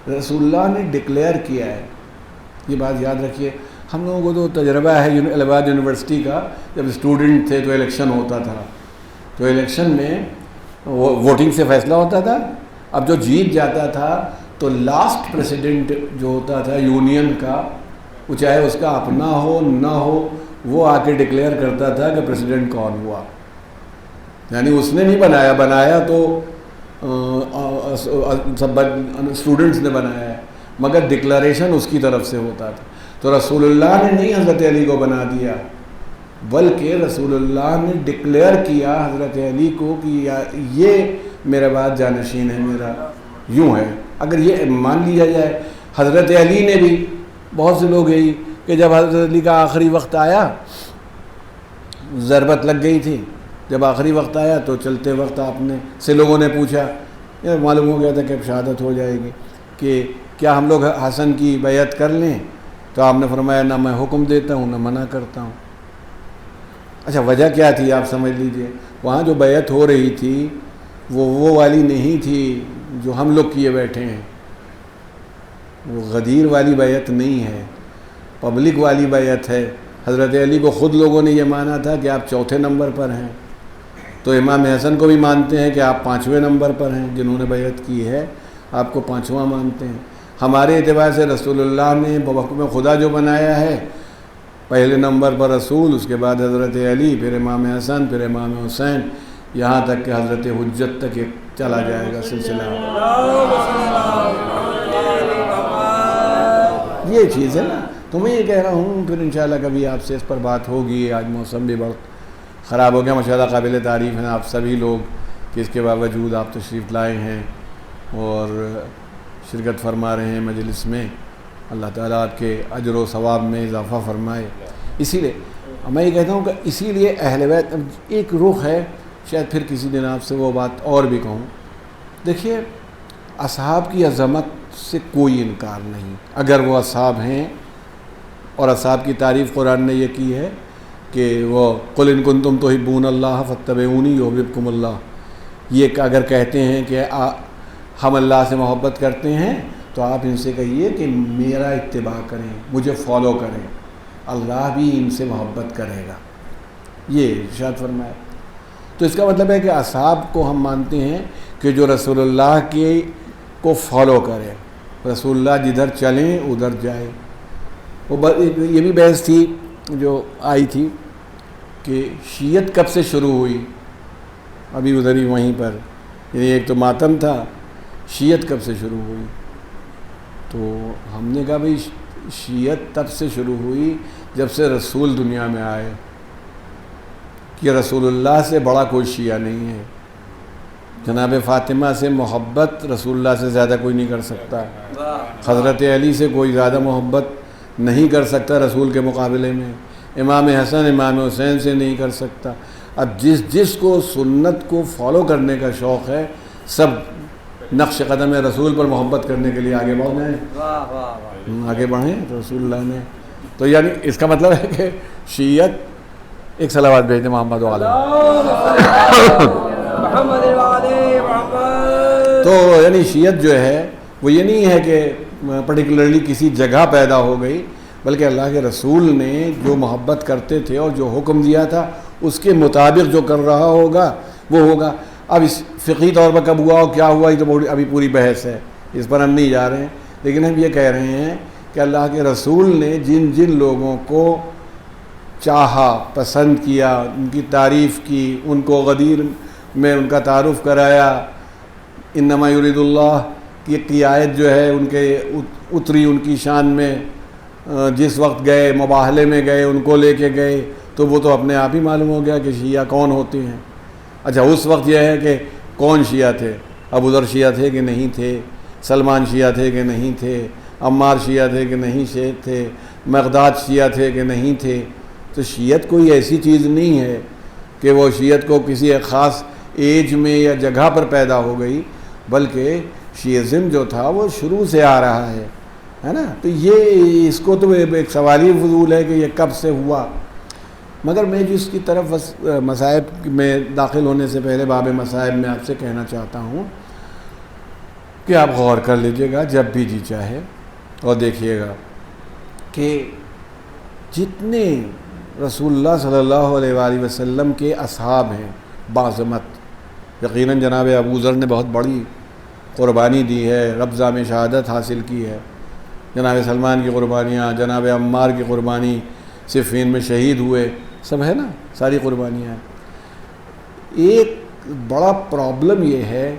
رسول اللہ نے ڈکلیئر کیا ہے۔ یہ بات یاد رکھیے، ہم لوگوں کو تو تجربہ ہے الہ آباد یونیورسٹی کا، جب اسٹوڈنٹ تھے تو الیکشن ہوتا تھا، تو الیکشن میں ووٹنگ سے فیصلہ ہوتا تھا۔ اب جو جیت جاتا تھا تو لاسٹ پریسیڈنٹ جو ہوتا تھا یونین کا، وہ چاہے اس کا اپنا ہو نہ ہو، وہ آ کے ڈکلیئر کرتا تھا کہ پریسیڈنٹ کون ہوا، یعنی اس نے نہیں بنایا تو سب اسٹوڈنٹس نے بنایا ہے، مگر ڈکلریشن اس کی طرف سے ہوتا تھا۔ تو رسول اللہ نے نہیں حضرت علی کو بنا دیا، بلکہ رسول اللہ نے ڈکلیئر کیا حضرت علی کو کہ یہ میرے بعد جانشین ہے میرا، یوں ہے۔ اگر یہ مان لیا جائے، حضرت علی نے بھی، بہت سے لوگ یہی کہ جب حضرت علی کا آخری وقت آیا ضربت لگ گئی تھی. جب آخری وقت آیا تو چلتے وقت آپ نے سے لوگوں نے پوچھا، یہ معلوم ہو گیا تھا کہ اب شہادت ہو جائے گی، کہ کیا ہم لوگ حسن کی بیعت کر لیں؟ تو آپ نے فرمایا نہ میں حکم دیتا ہوں نہ منع کرتا ہوں. اچھا وجہ کیا تھی آپ سمجھ لیجئے. وہاں جو بیعت ہو رہی تھی وہ والی نہیں تھی جو ہم لوگ کیے بیٹھے ہیں، وہ غدیر والی بیعت نہیں ہے، پبلک والی بیعت ہے. حضرت علی کو خود لوگوں نے یہ مانا تھا کہ آپ چوتھے نمبر پر ہیں، تو امام حسن کو بھی مانتے ہیں کہ آپ 5ویں نمبر پر ہیں، جنہوں نے بیعت کی ہے آپ کو 5واں مانتے ہیں. ہمارے اعتبار سے رسول اللہ نے بحکم خدا جو بنایا ہے، پہلے نمبر پر رسول، اس کے بعد حضرت علی، پھر امام حسن، پھر امام حسین، یہاں تک کہ حضرت حجت تک چلا جائے گا سلسلہ. یہ چیز ہے نا. تو میں یہ کہہ رہا ہوں پھر انشاءاللہ کبھی آپ سے اس پر بات ہوگی. آج موسم بھی بہت خراب ہو گیا، ماشاءاللہ قابل تعریف ہیں آپ سبھی لوگ کہ اس کے باوجود آپ تشریف لائے ہیں اور شرکت فرما رہے ہیں مجلس میں. اللہ تعالیٰ آپ کے اجر و ثواب میں اضافہ فرمائے. اسی لیے میں یہ کہتا ہوں کہ اسی لیے اہل بیت ایک رخ ہے، شاید پھر کسی دن آپ سے وہ بات اور بھی کہوں. دیکھیے اصحاب کی عظمت سے کوئی انکار نہیں، اگر وہ اصحاب ہیں، اور اصحاب کی تعریف قرآن نے یہ کی ہے کہ وہ قل ان کنتم تحبون اللہ فاتبعونی یحببکم اللہ. یہ اگر کہتے ہیں کہ ہم اللہ سے محبت کرتے ہیں تو آپ ان سے کہیے کہ میرا اتباع کریں، مجھے فالو کریں، اللہ بھی ان سے محبت کرے گا. یہ ارشاد فرمایا. تو اس کا مطلب ہے کہ اصحاب کو ہم مانتے ہیں کہ جو رسول اللہ کے کو فالو کرے، رسول اللہ جدھر چلیں ادھر جائے. یہ بھی بحث تھی جو آئی تھی کہ شیعت کب سے شروع ہوئی، ابھی ادھر ہی وہیں پر، یعنی ایک تو ماتم تھا، شیعت کب سے شروع ہوئی. تو ہم نے کہا بھئی شیعت تب سے شروع ہوئی جب سے رسول دنیا میں آئے، کہ رسول اللہ سے بڑا کوئی شیعہ نہیں ہے. جناب فاطمہ سے محبت رسول اللہ سے زیادہ کوئی نہیں کر سکتا، حضرت علی سے کوئی زیادہ محبت نہیں کر سکتا رسول کے مقابلے میں، امام حسن امام حسین سے نہیں کر سکتا. اب جس کو سنت کو فالو کرنے کا شوق ہے، سب نقش قدم رسول پر محبت کرنے کے لیے آگے بڑھنا ہے. آگے بڑھیں رسول اللہ نے. تو یعنی اس کا مطلب ہے کہ شیعت، ایک صلوات بھیج دیں محمد علیہ. تو یعنی شیعت جو ہے وہ یہ نہیں ہے کہ پرٹیکولرلی کسی جگہ پیدا ہو گئی، بلکہ اللہ کے رسول نے جو محبت کرتے تھے اور جو حکم دیا تھا اس کے مطابق جو کر رہا ہوگا وہ ہوگا. اب اس فقہی طور پر کب ہوا اور کیا ہوا یہ تو ابھی پوری بحث ہے، اس پر ہم نہیں جا رہے ہیں. لیکن ہم یہ کہہ رہے ہیں کہ اللہ کے رسول نے جن جن لوگوں کو چاہا، پسند کیا، ان کی تعریف کی، ان کو غدیر میں ان کا تعارف کرایا، انما یرید اللہ کی آیت جو ہے ان کے اتری ان کی شان میں، جس وقت گئے مباہلے میں گئے ان کو لے کے گئے، تو وہ تو اپنے آپ ہی معلوم ہو گیا کہ شیعہ کون ہوتے ہیں. اچھا اس وقت یہ ہے کہ کون شیعہ تھے، ابو ذر شیعہ تھے کہ نہیں تھے، سلمان شیعہ تھے کہ نہیں تھے، عمار شیعہ تھے کہ نہیں تھے، مقداد شیعہ تھے کہ نہیں تھے. تو شیعت کوئی ایسی چیز نہیں ہے کہ وہ شیعت کو کسی ایک خاص ایج میں یا جگہ پر پیدا ہو گئی، بلکہ شیعزم جو تھا وہ شروع سے آ رہا ہے نا. تو یہ اس کو تو ایک سوالی فضول ہے کہ یہ کب سے ہوا. مگر میں جس کی طرف مصائب میں داخل ہونے سے پہلے باب مصائب میں آپ سے کہنا چاہتا ہوں کہ آپ غور کر لیجئے گا جب بھی جی چاہے اور دیکھیے گا کہ جتنے رسول اللہ صلی اللہ علیہ وآلہ وسلم کے اصحاب ہیں باعظمت، یقیناً جناب ابو ذر نے بہت بڑی قربانی دی ہے، ربضہ میں شہادت حاصل کی ہے. جناب سلمان کی قربانیاں، جناب عمار کی قربانی، صفین میں شہید ہوئے، سب ہے نا، ساری قربانیاں. ایک بڑا پرابلم یہ ہے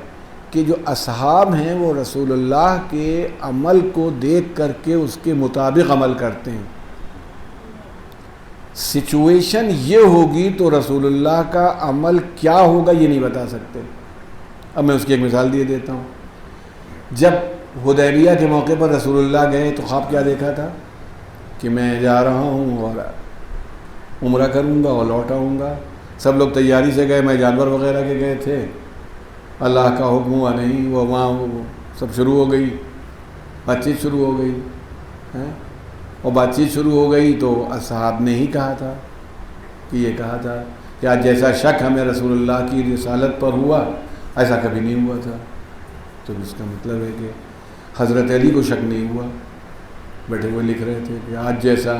کہ جو اصحاب ہیں وہ رسول اللہ کے عمل کو دیکھ کر کے اس کے مطابق عمل کرتے ہیں. سچویشن یہ ہوگی تو رسول اللہ کا عمل کیا ہوگا یہ نہیں بتا سکتے. اب میں اس کی ایک مثال دے دیتا ہوں. جب حدیبیہ کے موقع پر رسول اللہ گئے تو خواب کیا دیکھا تھا کہ میں جا رہا ہوں اور عمرہ کروں گا اور لوٹ آؤں گا. سب لوگ تیاری سے گئے, میں جانور وغیرہ کے گئے تھے. اللہ کا حکم ہوا نہیں, وہ وہاں سب شروع ہو گئی, بات چیت شروع ہو گئی. اور بات چیت شروع ہو گئی تو اصحاب نے ہی کہا تھا کہ یہ کہا تھا کہ آج جیسا شک ہمیں رسول اللہ کی رسالت پر ہوا ایسا کبھی نہیں ہوا تھا. تو اس کا مطلب ہے کہ حضرت علی کو شک نہیں ہوا. بیٹھے ہوئے لکھ رہے تھے کہ آج جیسا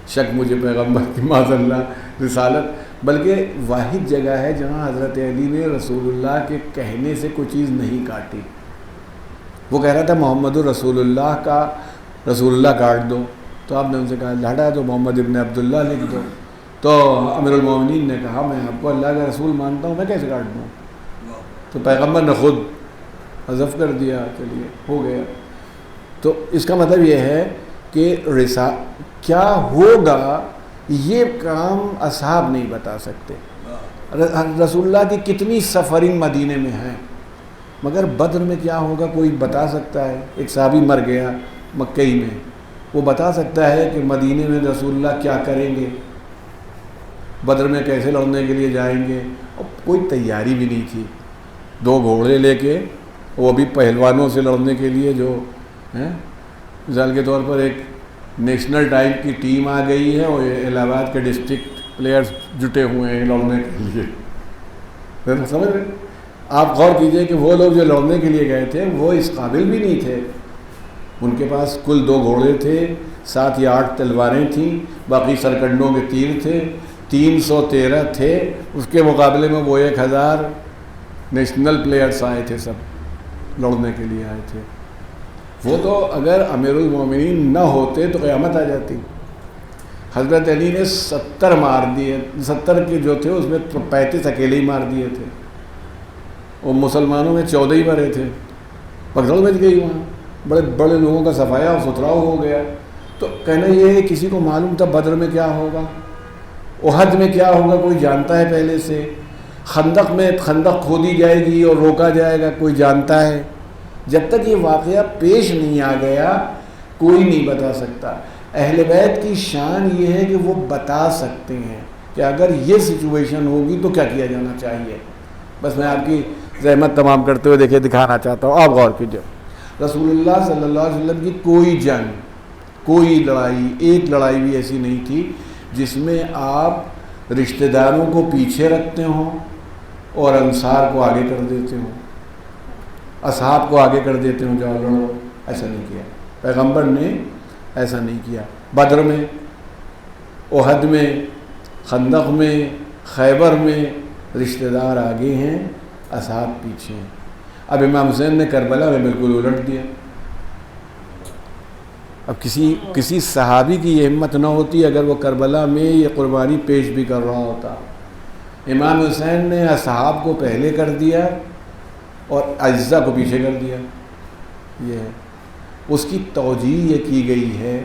شک مجھے پیغمبر کی معاذ اللہ رسالت, بلکہ واحد جگہ ہے جہاں حضرت علی نے رسول اللہ کے کہنے سے کوئی چیز نہیں کاٹی. وہ کہہ رہا تھا محمد رسول اللہ کا رسول اللہ کاٹ دو, تو آپ نے ان سے کہا ہٹا دو, محمد ابن عبداللہ لکھ دو. تو امیر المومنین نے کہا میں آپ کو اللہ کا رسول مانتا ہوں, میں کیسے کاٹ دوں؟ تو پیغمبر نے خود حذف کر دیا, چلیے ہو گیا. تو اس کا مطلب یہ ہے کہ کیا ہوگا یہ کام اصحاب نہیں بتا سکتے. رسول اللہ کی کتنی سفرنگ مدینے میں ہیں, مگر بدر میں کیا ہوگا کوئی بتا سکتا ہے؟ ایک صحابی مر گیا مکئی میں, وہ بتا سکتا ہے کہ مدینے میں رسول اللہ کیا کریں گے, بدر میں کیسے لڑنے کے لیے جائیں گے؟ اور کوئی تیاری بھی نہیں تھی. 2 گھوڑے لے کے, وہ بھی پہلوانوں سے لڑنے کے لیے, جو ہیں مثال کے طور پر ایک نیشنل ٹائپ کی ٹیم آ گئی ہے اور الہ آباد کے ڈسٹرکٹ پلیئرز جٹے ہوئے ہیں لڑنے کے لیے. سمجھ رہے؟ آپ غور کیجئے کہ وہ لوگ جو لڑنے کے لیے گئے تھے وہ اس قابل بھی نہیں تھے. ان کے پاس کل 2 گھوڑے تھے, 7 یا 8 تلواریں تھیں, باقی سرکنڈوں کے تیر تھے, 313 تھے. اس کے مقابلے میں وہ 1000 نیشنل پلیئرز آئے تھے, سب لڑنے کے لیے آئے تھے. وہ تو اگر امیر المومنین نہ ہوتے تو قیامت آ جاتی. حضرت علی نے 70 مار دیے, 70 کے جو تھے اس میں 35 اکیلے ہی مار دیے تھے, اور مسلمانوں میں 14 ہی مرے تھے. پگڑ مچ گئی وہاں, بڑے بڑے لوگوں کا صفایا اور ستھراؤ ہو گیا. تو کہنا یہ ہے کسی کو معلوم تھا بدر میں کیا ہوگا, احد میں کیا ہوگا کوئی جانتا ہے پہلے سے, خندق میں خندق کھودی جائے گی اور روکا جائے گا کوئی جانتا ہے. جب تک یہ واقعہ پیش نہیں آ گیا کوئی نہیں بتا سکتا. اہل بیت کی شان یہ ہے کہ وہ بتا سکتے ہیں کہ اگر یہ سچویشن ہوگی تو کیا کیا جانا چاہیے. بس میں آپ کی زحمت تمام کرتے ہوئے دیکھیں دکھانا چاہتا ہوں, آپ غور کیجیے. رسول اللہ صلی اللہ علیہ وسلم کی کوئی جنگ, کوئی لڑائی, ایک لڑائی بھی ایسی نہیں تھی جس میں آپ رشتہ داروں کو پیچھے رکھتے ہوں اور انصار کو آگے کر دیتے ہوں, اصحاب کو آگے کر دیتے ہوں جاؤ لڑو. ایسا نہیں کیا پیغمبر نے, ایسا نہیں کیا. بدر میں, احد میں, خندق میں, خیبر میں رشتہ دار آگے ہیں, اصحاب پیچھے ہیں. اب امام حسین نے کربلا میں بالکل الٹ دیا. اب کسی صحابی کی یہ ہمت نہ ہوتی اگر وہ کربلا میں یہ قربانی پیش بھی کر رہا ہوتا. امام حسین نے اصحاب کو پہلے کر دیا اور اجزا کو پیچھے کر دیا. یہ ہے اس کی توجیہ یہ کی گئی ہے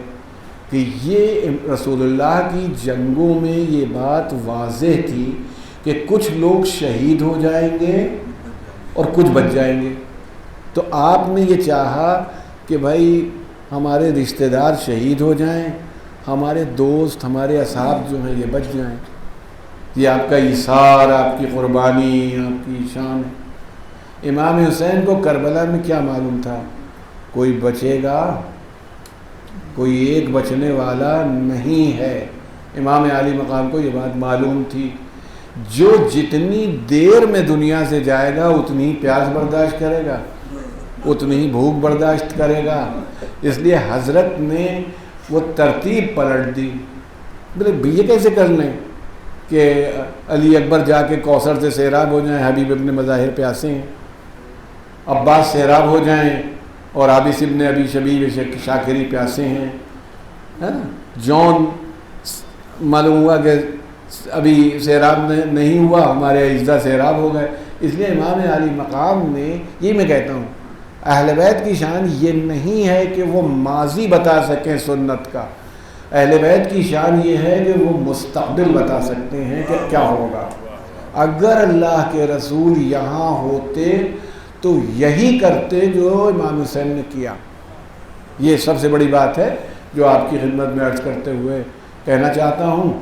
کہ یہ رسول اللہ کی جنگوں میں یہ بات واضح تھی کہ کچھ لوگ شہید ہو جائیں گے اور کچھ بچ جائیں گے. تو آپ نے یہ چاہا کہ بھائی ہمارے رشتہ دار شہید ہو جائیں, ہمارے دوست, ہمارے اصحاب جو ہیں یہ بچ جائیں. یہ آپ کا ایثار, آپ کی قربانی, آپ کی شان ہے. امام حسین کو کربلا میں کیا معلوم تھا کوئی بچے گا, کوئی ایک بچنے والا نہیں ہے. امام عالی مقام کو یہ بات معلوم تھی. جو جتنی دیر میں دنیا سے جائے گا اتنی ہی پیاس برداشت کرے گا, اتنی ہی بھوک برداشت کرے گا. اس لیے حضرت نے وہ ترتیب پلٹ دی. یہ کیسے کر لیں کہ علی اکبر جا کے کوثر سے سیراب ہو جائیں, حبیب ابن مظاہر پیاسے ہیں, عباس سیراب ہو جائیں اور عابس ابن ابی شبیب شاکری پیاسے ہیں, جون معلوم ہوا کہ ابھی سیراب نہیں ہوا, ہمارے اجزا سیراب ہو گئے. اس لیے امام عالی مقام نے, یہ میں کہتا ہوں اہل بیت کی شان یہ نہیں ہے کہ وہ ماضی بتا سکیں سنت کا, اہل بیت کی شان یہ ہے کہ وہ مستقبل بتا سکتے ہیں کہ کیا ہوگا. اگر اللہ کے رسول یہاں ہوتے تو یہی کرتے جو امام حسین نے کیا. یہ سب سے بڑی بات ہے جو آپ کی خدمت میں عرض کرتے ہوئے کہنا چاہتا ہوں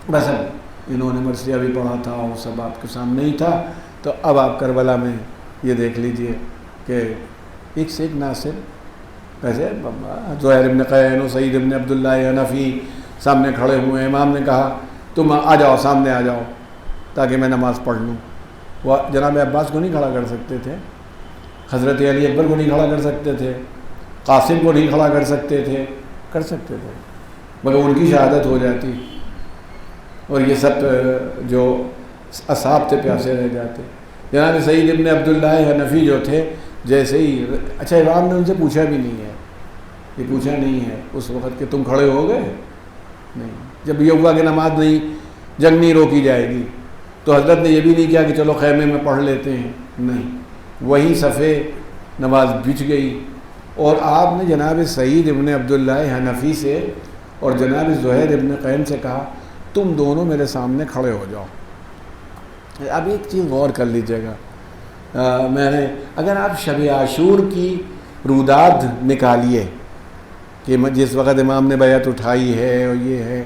بس اب انہوں نے مرثیہ بھی پڑھا تھا اور سب آپ کے سامنے ہی تھا. تو اب آپ کربلا میں یہ دیکھ لیجئے کہ ایک سے ایک ناصر ویسے زہیر ابن قین و سعید ابن عبداللہ حنفی سامنے کھڑے ہوئے ہیں. امام نے کہا تم آ جاؤ، سامنے آ جاؤ تاکہ میں نماز پڑھ لوں. وہ جناب عباس کو نہیں کھڑا کر سکتے تھے، حضرت علی اکبر کو نہیں کھڑا کر سکتے تھے، قاسم کو نہیں کھڑا کر سکتے تھے. کر سکتے تھے مگر ان کی شہادت ہو جاتی اور یہ سب جو اصحاب تھے پیاسے رہ جاتے. جناب سعید ابن عبداللہ حنفی جو تھے جیسے ہی اچھا امام نے ان سے پوچھا بھی نہیں ہے، یہ پوچھا نہیں ہے اس وقت کہ تم کھڑے ہو گئے نہیں. جب یہ ہوا کہ نماز نہیں، جنگ نہیں روکی جائے گی تو حضرت نے یہ بھی نہیں کیا کہ چلو خیمے میں پڑھ لیتے ہیں، نہیں، وہی صفے نماز بچ گئی. اور آپ نے جناب سعید ابن عبداللہ حنفی سے اور جناب زہیر ابن قین سے کہا تم دونوں میرے سامنے کھڑے ہو جاؤ. اب ایک چیز غور کر لیجیے گا، میں نے اگر آپ شب عاشور کی روداد نکالیے کہ جس وقت امام نے بیعت اٹھائی ہے اور یہ ہے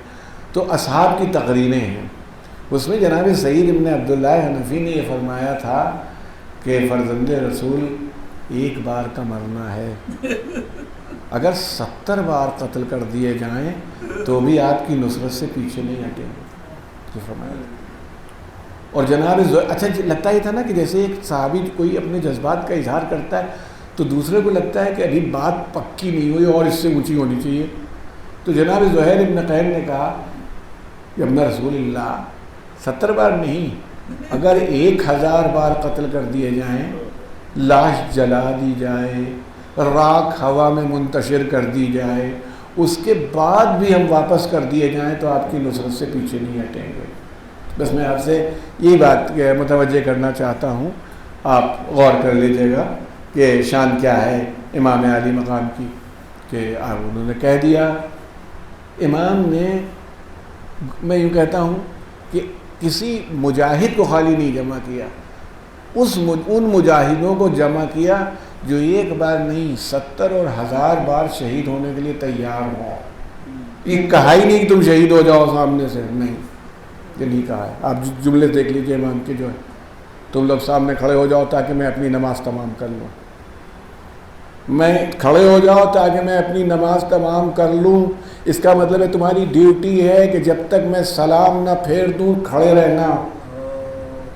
تو اصحاب کی تقریریں ہیں. اس میں جناب سعید ابن عبداللہ حنفی نے یہ فرمایا تھا کہ فرزند رسول ایک بار کا مرنا ہے، اگر 70 بار قتل کر دیے جائیں تو بھی آپ کی نصرت سے پیچھے نہیں ہٹیں گے. جو فرمایا اور جناب اچھا لگتا ہی تھا نا کہ جیسے ایک صحابی کوئی اپنے جذبات کا اظہار کرتا ہے تو دوسرے کو لگتا ہے کہ ابھی بات پکی نہیں ہوئی اور اس سے اونچی ہونی چاہیے. تو جناب زہیر ابن قین نے کہا کہ ابن رسول اللہ 70 بار نہیں، اگر 1000 بار قتل کر دیے جائیں، لاش جلا دی جائے، راکھ ہوا میں منتشر کر دی جائے، اس کے بعد بھی ہم واپس کر دیے جائیں تو آپ کی نصرت سے پیچھے نہیں ہٹیں گے. بس میں آپ سے یہی بات متوجہ کرنا چاہتا ہوں، آپ غور کر لیجیے گا کہ شان کیا ہے امام علی مقام کی کہ انہوں نے کہہ دیا. امام نے، میں یوں کہتا ہوں کہ کسی مجاہد کو خالی نہیں جمع کیا، ان مجاہدوں کو جمع کیا جو ایک بار نہیں 70 اور 1000 بار شہید ہونے کے لیے تیار ہوں. یہ کہا ہی نہیں کہ تم شہید ہو جاؤ سامنے سے، نہیں، یہ نہیں کہا ہے. آپ جملے دیکھ لیجئے امام کے جو ہے، تم لوگ سامنے کھڑے ہو جاؤ تاکہ میں اپنی نماز تمام کر لوں. میں کھڑے ہو جاؤ تاکہ میں اپنی نماز تمام کر لوں، اس کا مطلب ہے تمہاری ڈیوٹی ہے کہ جب تک میں سلام نہ پھیر دوں کھڑے رہنا.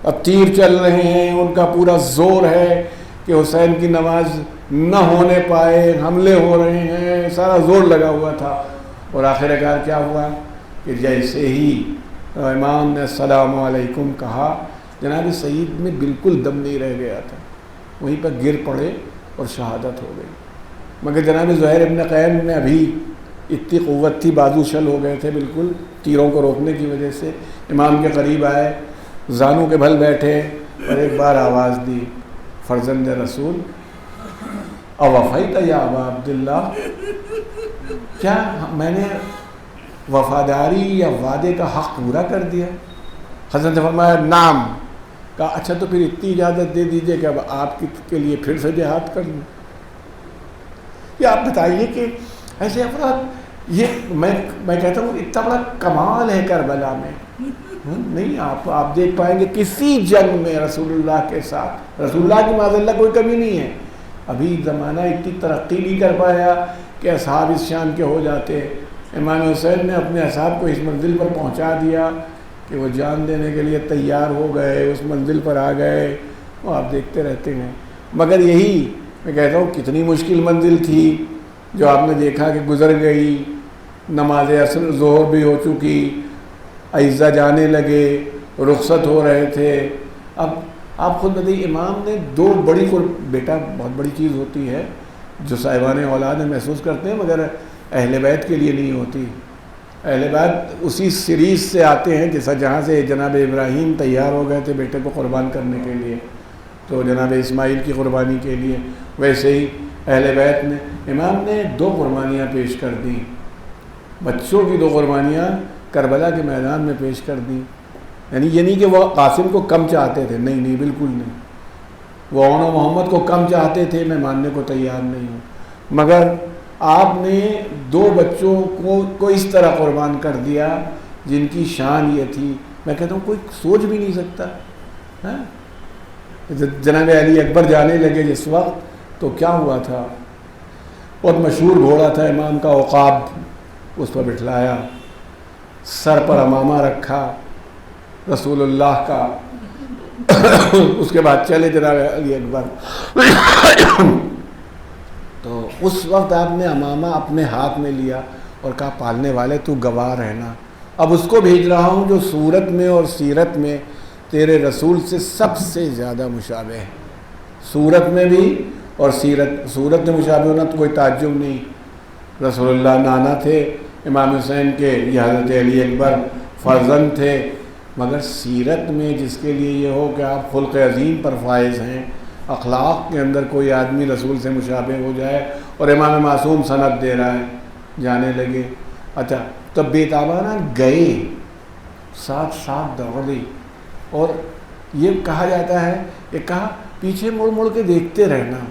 اب تیر چل رہے ہیں، ان کا پورا زور ہے کہ حسین کی نماز نہ ہونے پائے، حملے ہو رہے ہیں، سارا زور لگا ہوا تھا. اور آخر کار کیا ہوا کہ جیسے ہی امام نے السلام علیکم کہا، جناب سعید میں بالکل دم نہیں رہ گیا تھا، وہیں پر گر پڑے اور شہادت ہو گئی. مگر جناب زہیر ابن قین میں ابھی اتنی قوت تھی، بازو شل ہو گئے تھے بالکل تیروں کو روکنے کی وجہ سے. امام کے قریب آئے، زانوں کے بھل بیٹھے اور ایک بار آواز دی، فرزند رسول اوفیت یا ابا عبداللہ، کیا میں نے وفاداری یا وعدے کا حق پورا کر دیا؟ حضرت نے فرمایا نعم. کہا اچھا تو پھر اتنی اجازت دے دیجئے کہ اب آپ کے لیے پھر سے جہاد کر لوں. یہ آپ بتائیے کہ ایسے افراد، یہ میں کہتا ہوں اتنا بڑا کمال ہے کربلا میں. نہیں، آپ دیکھ پائیں گے کسی جنگ میں رسول اللہ کے ساتھ، رسول اللہ کی معاذ اللہ کوئی کمی نہیں ہے. ابھی زمانہ اتنی ترقی نہیں کر پایا کہ اصحاب اس شان کے ہو جاتے. امام حسین نے اپنے اصحاب کو اس منزل پر پہنچا دیا کہ وہ جان دینے کے لیے تیار ہو گئے، اس منزل پر آ گئے. وہ آپ دیکھتے رہتے ہیں. مگر یہی میں کہتا ہوں کتنی مشکل منزل تھی جو آپ نے دیکھا کہ گزر گئی. نماز عصر ظہر بھی ہو چکی، اعزہ جانے لگے، رخصت ہو رہے تھے. اب آپ خود بتائیے، امام نے دو بڑی بیٹا بہت بڑی چیز ہوتی ہے جو صاحبان اولاد محسوس کرتے ہیں، مگر اہل بیت کے لیے نہیں ہوتی. اہل بیت اسی سیریز سے آتے ہیں جہاں سے جناب ابراہیم تیار ہو گئے تھے بیٹے کو قربان کرنے کے لیے، تو جناب اسماعیل کی قربانی کے لیے، ویسے ہی اہل بیت نے، امام نے 2 قربانیاں پیش کر دیں. بچوں کی 2 قربانیاں کربلا کے میدان میں پیش کر دیں. یعنی یہ نہیں کہ وہ قاسم کو کم چاہتے تھے، نہیں بالکل نہیں. وہ اون و محمد کو کم چاہتے تھے، میں ماننے کو تیار نہیں ہوں، مگر آپ نے 2 بچوں کو اس طرح قربان کر دیا جن کی شان یہ تھی، میں کہتا ہوں کوئی سوچ بھی نہیں سکتا. جناب علی اکبر جانے لگے جس وقت تو کیا ہوا تھا؟ بہت مشہور گھوڑا تھا امام کا، عقاب، اس پر بٹھلایا، سر پر امامہ رکھا رسول اللہ کا. اس کے بعد چلے جناب علی اکبر. تو اس وقت آپ نے امامہ اپنے ہاتھ میں لیا اور کہا پالنے والے تو گواہ رہنا، اب اس کو بھیج رہا ہوں جو صورت میں اور سیرت میں تیرے رسول سے سب سے زیادہ مشابہ ہے. صورت میں بھی اور صورت میں مشابہ ہونا تو کوئی تعجب نہیں. رسول اللہ نانا تھے امام حسین کے، یہ حضرت علی اکبر فرزند تھے، مگر سیرت میں جس کے لیے یہ ہو کہ آپ خلق عظیم پر فائز ہیں، اخلاق کے اندر کوئی آدمی رسول سے مشابہ ہو جائے، اور امام معصوم سند دے رہا ہے. جانے لگے. اچھا تو بیتابانہ گئے، ساتھ ساتھ دوڑے، اور یہ کہا جاتا ہے، یہ کہا پیچھے مڑ مڑ کے دیکھتے رہنا،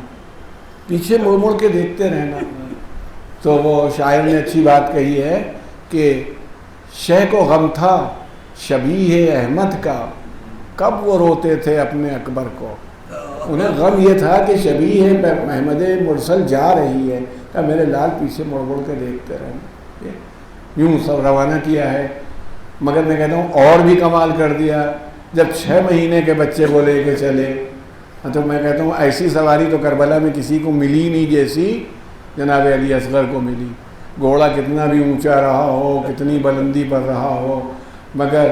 پیچھے مڑ مڑ کے دیکھتے رہنا. تو وہ شاعر نے اچھی بات کہی ہے کہ شہ کو غم تھا شبیہ احمد کا، کب وہ روتے تھے اپنے اکبر کو. انہیں غم یہ تھا کہ شبیہ احمد مرسل جا رہی ہے، کہ میرے لال پیچھے مڑ مڑ کے دیکھتے رہنا. یوں سب روانہ کیا ہے. مگر میں کہتا ہوں اور بھی کمال کر دیا، جب 6 مہینے کے بچے کو لے کے چلے. تو میں کہتا ہوں ایسی سواری تو کربلا میں کسی کو ملی نہیں جیسی جناب علی اصغر کو ملی. گھوڑا کتنا بھی اونچا رہا ہو، کتنی بلندی پر رہا ہو، مگر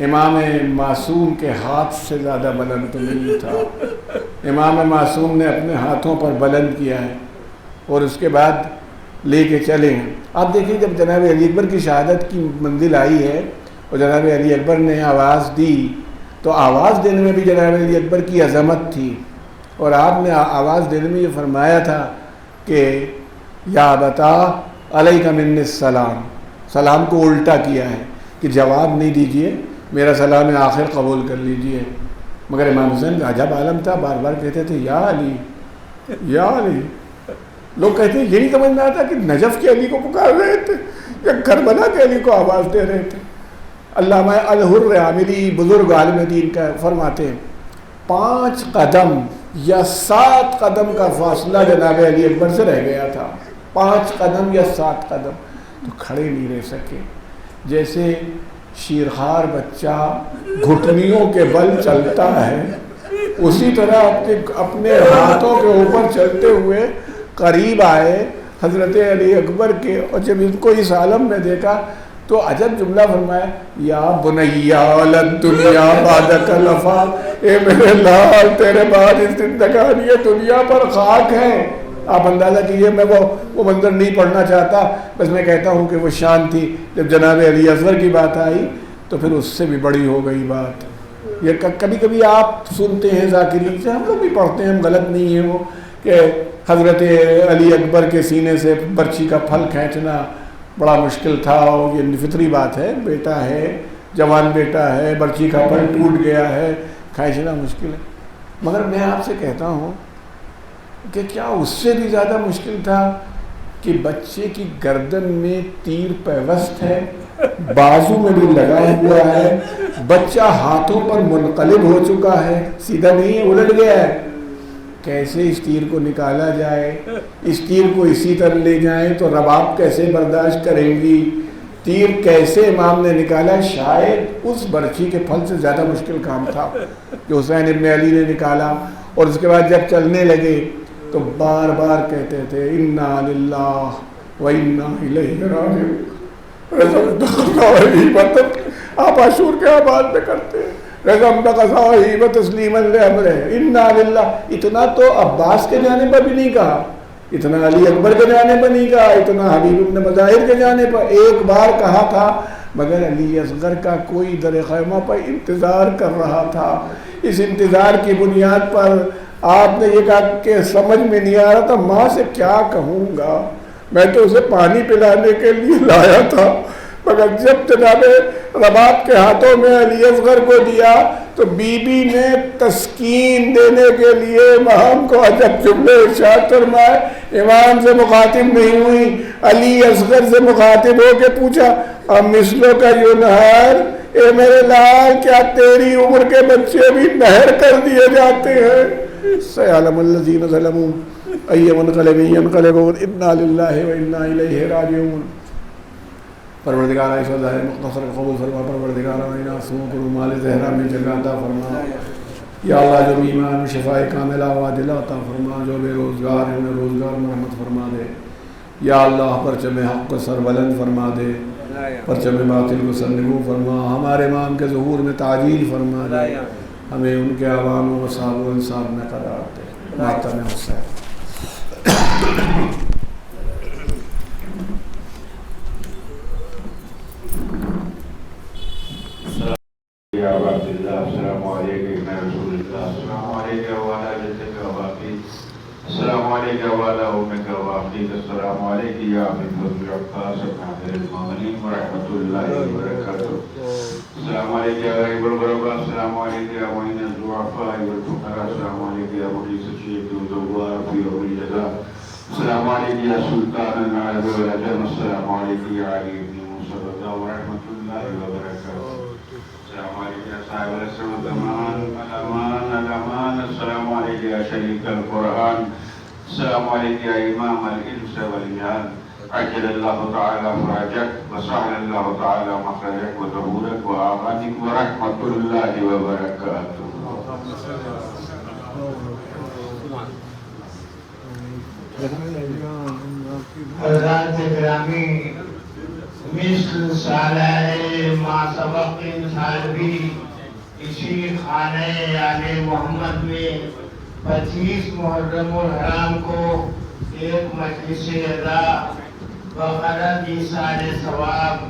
امام معصوم کے ہاتھ سے زیادہ بلند تو نہیں تھا. امام معصوم نے اپنے ہاتھوں پر بلند کیا ہے اور اس کے بعد لے کے چلے ہیں. آپ دیکھیں جب جناب علی اکبر کی شہادت کی منزل آئی ہے اور جناب علی اکبر نے آواز دی، تو آواز دینے میں بھی جناب علی اکبر کی عظمت تھی. اور آپ نے آواز دینے میں یہ فرمایا تھا کہ یا بتا علیک من السلام، سلام کو الٹا کیا ہے کہ جواب نہیں دیجئے، میرا سلام آخر قبول کر لیجئے. مگر امام حسین کا عجب عالم تھا، بار بار کہتے تھے یا علی یا علی. لوگ کہتے ہیں یہی سمجھ میں آتا کہ نجف کے علی کو پکار رہے تھے یا کربلا کے علی کو آواز دے رہے تھے. علامہ الحر عاملی بزرگ عالم دین کا فرماتے ہیں 5 قدم یا 7 قدم کا فاصلہ جناب علی اکبر سے رہ گیا تھا. 5 قدم یا 7 قدم تو کھڑے نہیں رہ سکے. جیسے شیرخوار بچہ گھٹنیوں کے بل چلتا ہے، اسی طرح اپنے ہاتھوں کے اوپر چلتے ہوئے قریب آئے حضرت علی اکبر کے. اور جب ان کو اس عالم میں دیکھا تو عجب جملہ فرمایا، یا بنیا للدنیا بعدک لفا، اے میرے لال تیرے بعد اس زندگانی دنیا پر خاک ہے. آپ اندازہ کیجئے، میں وہ منظر نہیں پڑھنا چاہتا، بس میں کہتا ہوں کہ وہ شان تھی. جب جناب علی اصغر کی بات آئی تو پھر اس سے بھی بڑی ہو گئی بات. یہ کبھی کبھی آپ سنتے ہیں ذاکرین سے، ہم لوگ بھی پڑھتے ہیں، ہم غلط نہیں ہیں وہ، کہ حضرت علی اکبر کے سینے سے برچھی کا پھل کھینچنا بڑا مشکل تھا. اور یہ فطری بات ہے، بیٹا ہے، جوان بیٹا ہے، برچھی کا پھل ٹوٹ گیا ہے، کھینچنا مشکل ہے. مگر میں آپ سے کہتا ہوں کہ کیا اس سے بھی زیادہ مشکل تھا کہ بچے کی گردن میں تیر پیوست ہے، بازو میں بھی لگا ہوا ہے، بچہ ہاتھوں پر منقلب ہو چکا ہے، سیدھا نہیں ہے، الٹ گیا ہے. کیسے اس تیر کو نکالا جائے؟ اس تیر کو اسی طرح لے جائیں تو رباب کیسے برداشت کریں گی؟ تیر کیسے امام نے نکالا؟ شاید اس برچھی کے پھل سے زیادہ مشکل کام تھا جو حسین ابن علی نے نکالا. اور اس کے بعد جب چلنے لگے تو بار بار کہتے تھے انا للہ و انا الیہ راجعون. آپ عاشور کے آباد میں کرتے ہیں رقم بقضائی و تسلیم الامر، انا للہ. اتنا تو عباس کے جانے پر بھی نہیں کہا، اتنا علی اکبر کے جانے پر نہیں کہا، اتنا حبیب ابن مظاہر کے جانے پر ایک بار کہا تھا. مگر علی اصغر کا کوئی در خیمہ پر انتظار کر رہا تھا. اس انتظار کی بنیاد پر آپ نے یہ کہا کہ سمجھ میں نہیں آ رہا تھا ماں سے کیا کہوں گا، میں تو اسے پانی پلانے کے لیے لایا تھا، مگر جب جناب رباط کے ہاتھوں میں علی اصغر کو دیا تو بی بی نے تسکین دینے کے لیے امام کو عجب جملے ارشاد فرمائے. امام سے مخاطب نہیں ہوئی, علی اصغر سے مخاطب ہو کے پوچھا اب مثلوں کا یوں نہر, اے میرے لال کیا تیری عمر کے بچے بھی نہر کر دیے جاتے ہیں؟ سیعلم الذین ظلموا ای منقلب ینقلبون انا للہ و انا الیہ راجعون. پروردگار اس ظاہر مختصر قبول فرما. پروردگار انا سوق مال زہرا میں جگہ عطا فرما. یا اللہ جو بیمار میں شفاء کاملہ عاجلہ عطا فرما, جو بے روزگار ہیں انہیں روزگار میں رحمت فرما دے. یا اللہ پرچم حق کو سر بلند فرما دے, پرچم باطل کو سر نگو فرما. ہمارے امام کے ظہور میں تعجیل فرما دے, ہمیں ان کے عوام و صحاب و انصاب میں قرار دے. ماتم حسین. السلام علیکم رسول اللہ. السلام علیکم وعلا جدک واقعی. السلام علیکم وعلا امک واقعی. السلام علیکم یا حفظ العباس ناظر المامنین ورحمۃ اللہ وبرکاتہ. السلام علیکم یا غریب الغرباء. السلام علیکم یا معین الضعفاء والفقراء. السلام علیکم یا مقیس الشیخ والزوار فی یوم الجزاء. السلام علیکم یا سلطان العرب والعجم. السلام علیکم یا علی بن موسیٰ ورحمۃ اللہ وبرکاتہ. السلام علیکم یا صاحب السلام الامان الامان. السلام علیکم یا شریک القرآن. السلام علیکم یا امام الانس والجان. عجل اللہ تعالی فرجک وسهل اللہ تعالی مخرجک وظہورک وآغانک ورحمۃ اللہ وبرکاتہ. حضرات گرامی, مثل سالہ ما سبق انسان بھی اسی خانہ آل محمد میں 25 محرم الحرام کو ایک مجلس ادا بغرض ایصال ثواب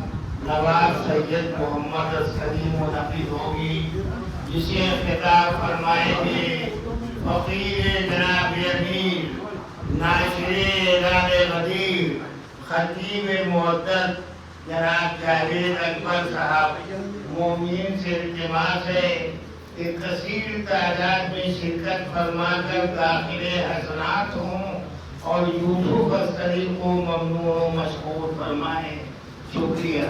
نواب سید محمد عسکری منعقد ہوگی, جسے خطاب فرمائے تھے فقیر جناب امیر, ناشر اعلان غدیر, خطیب معدد جناب جاوید اکبر صاحب. مومنین سے التماس ہے کہ کثیر تعداد میں شرکت فرما کر داخل حسنات ہوں اور یوسف عسکری کو ممنون و مشکور فرمائیں. شکریہ.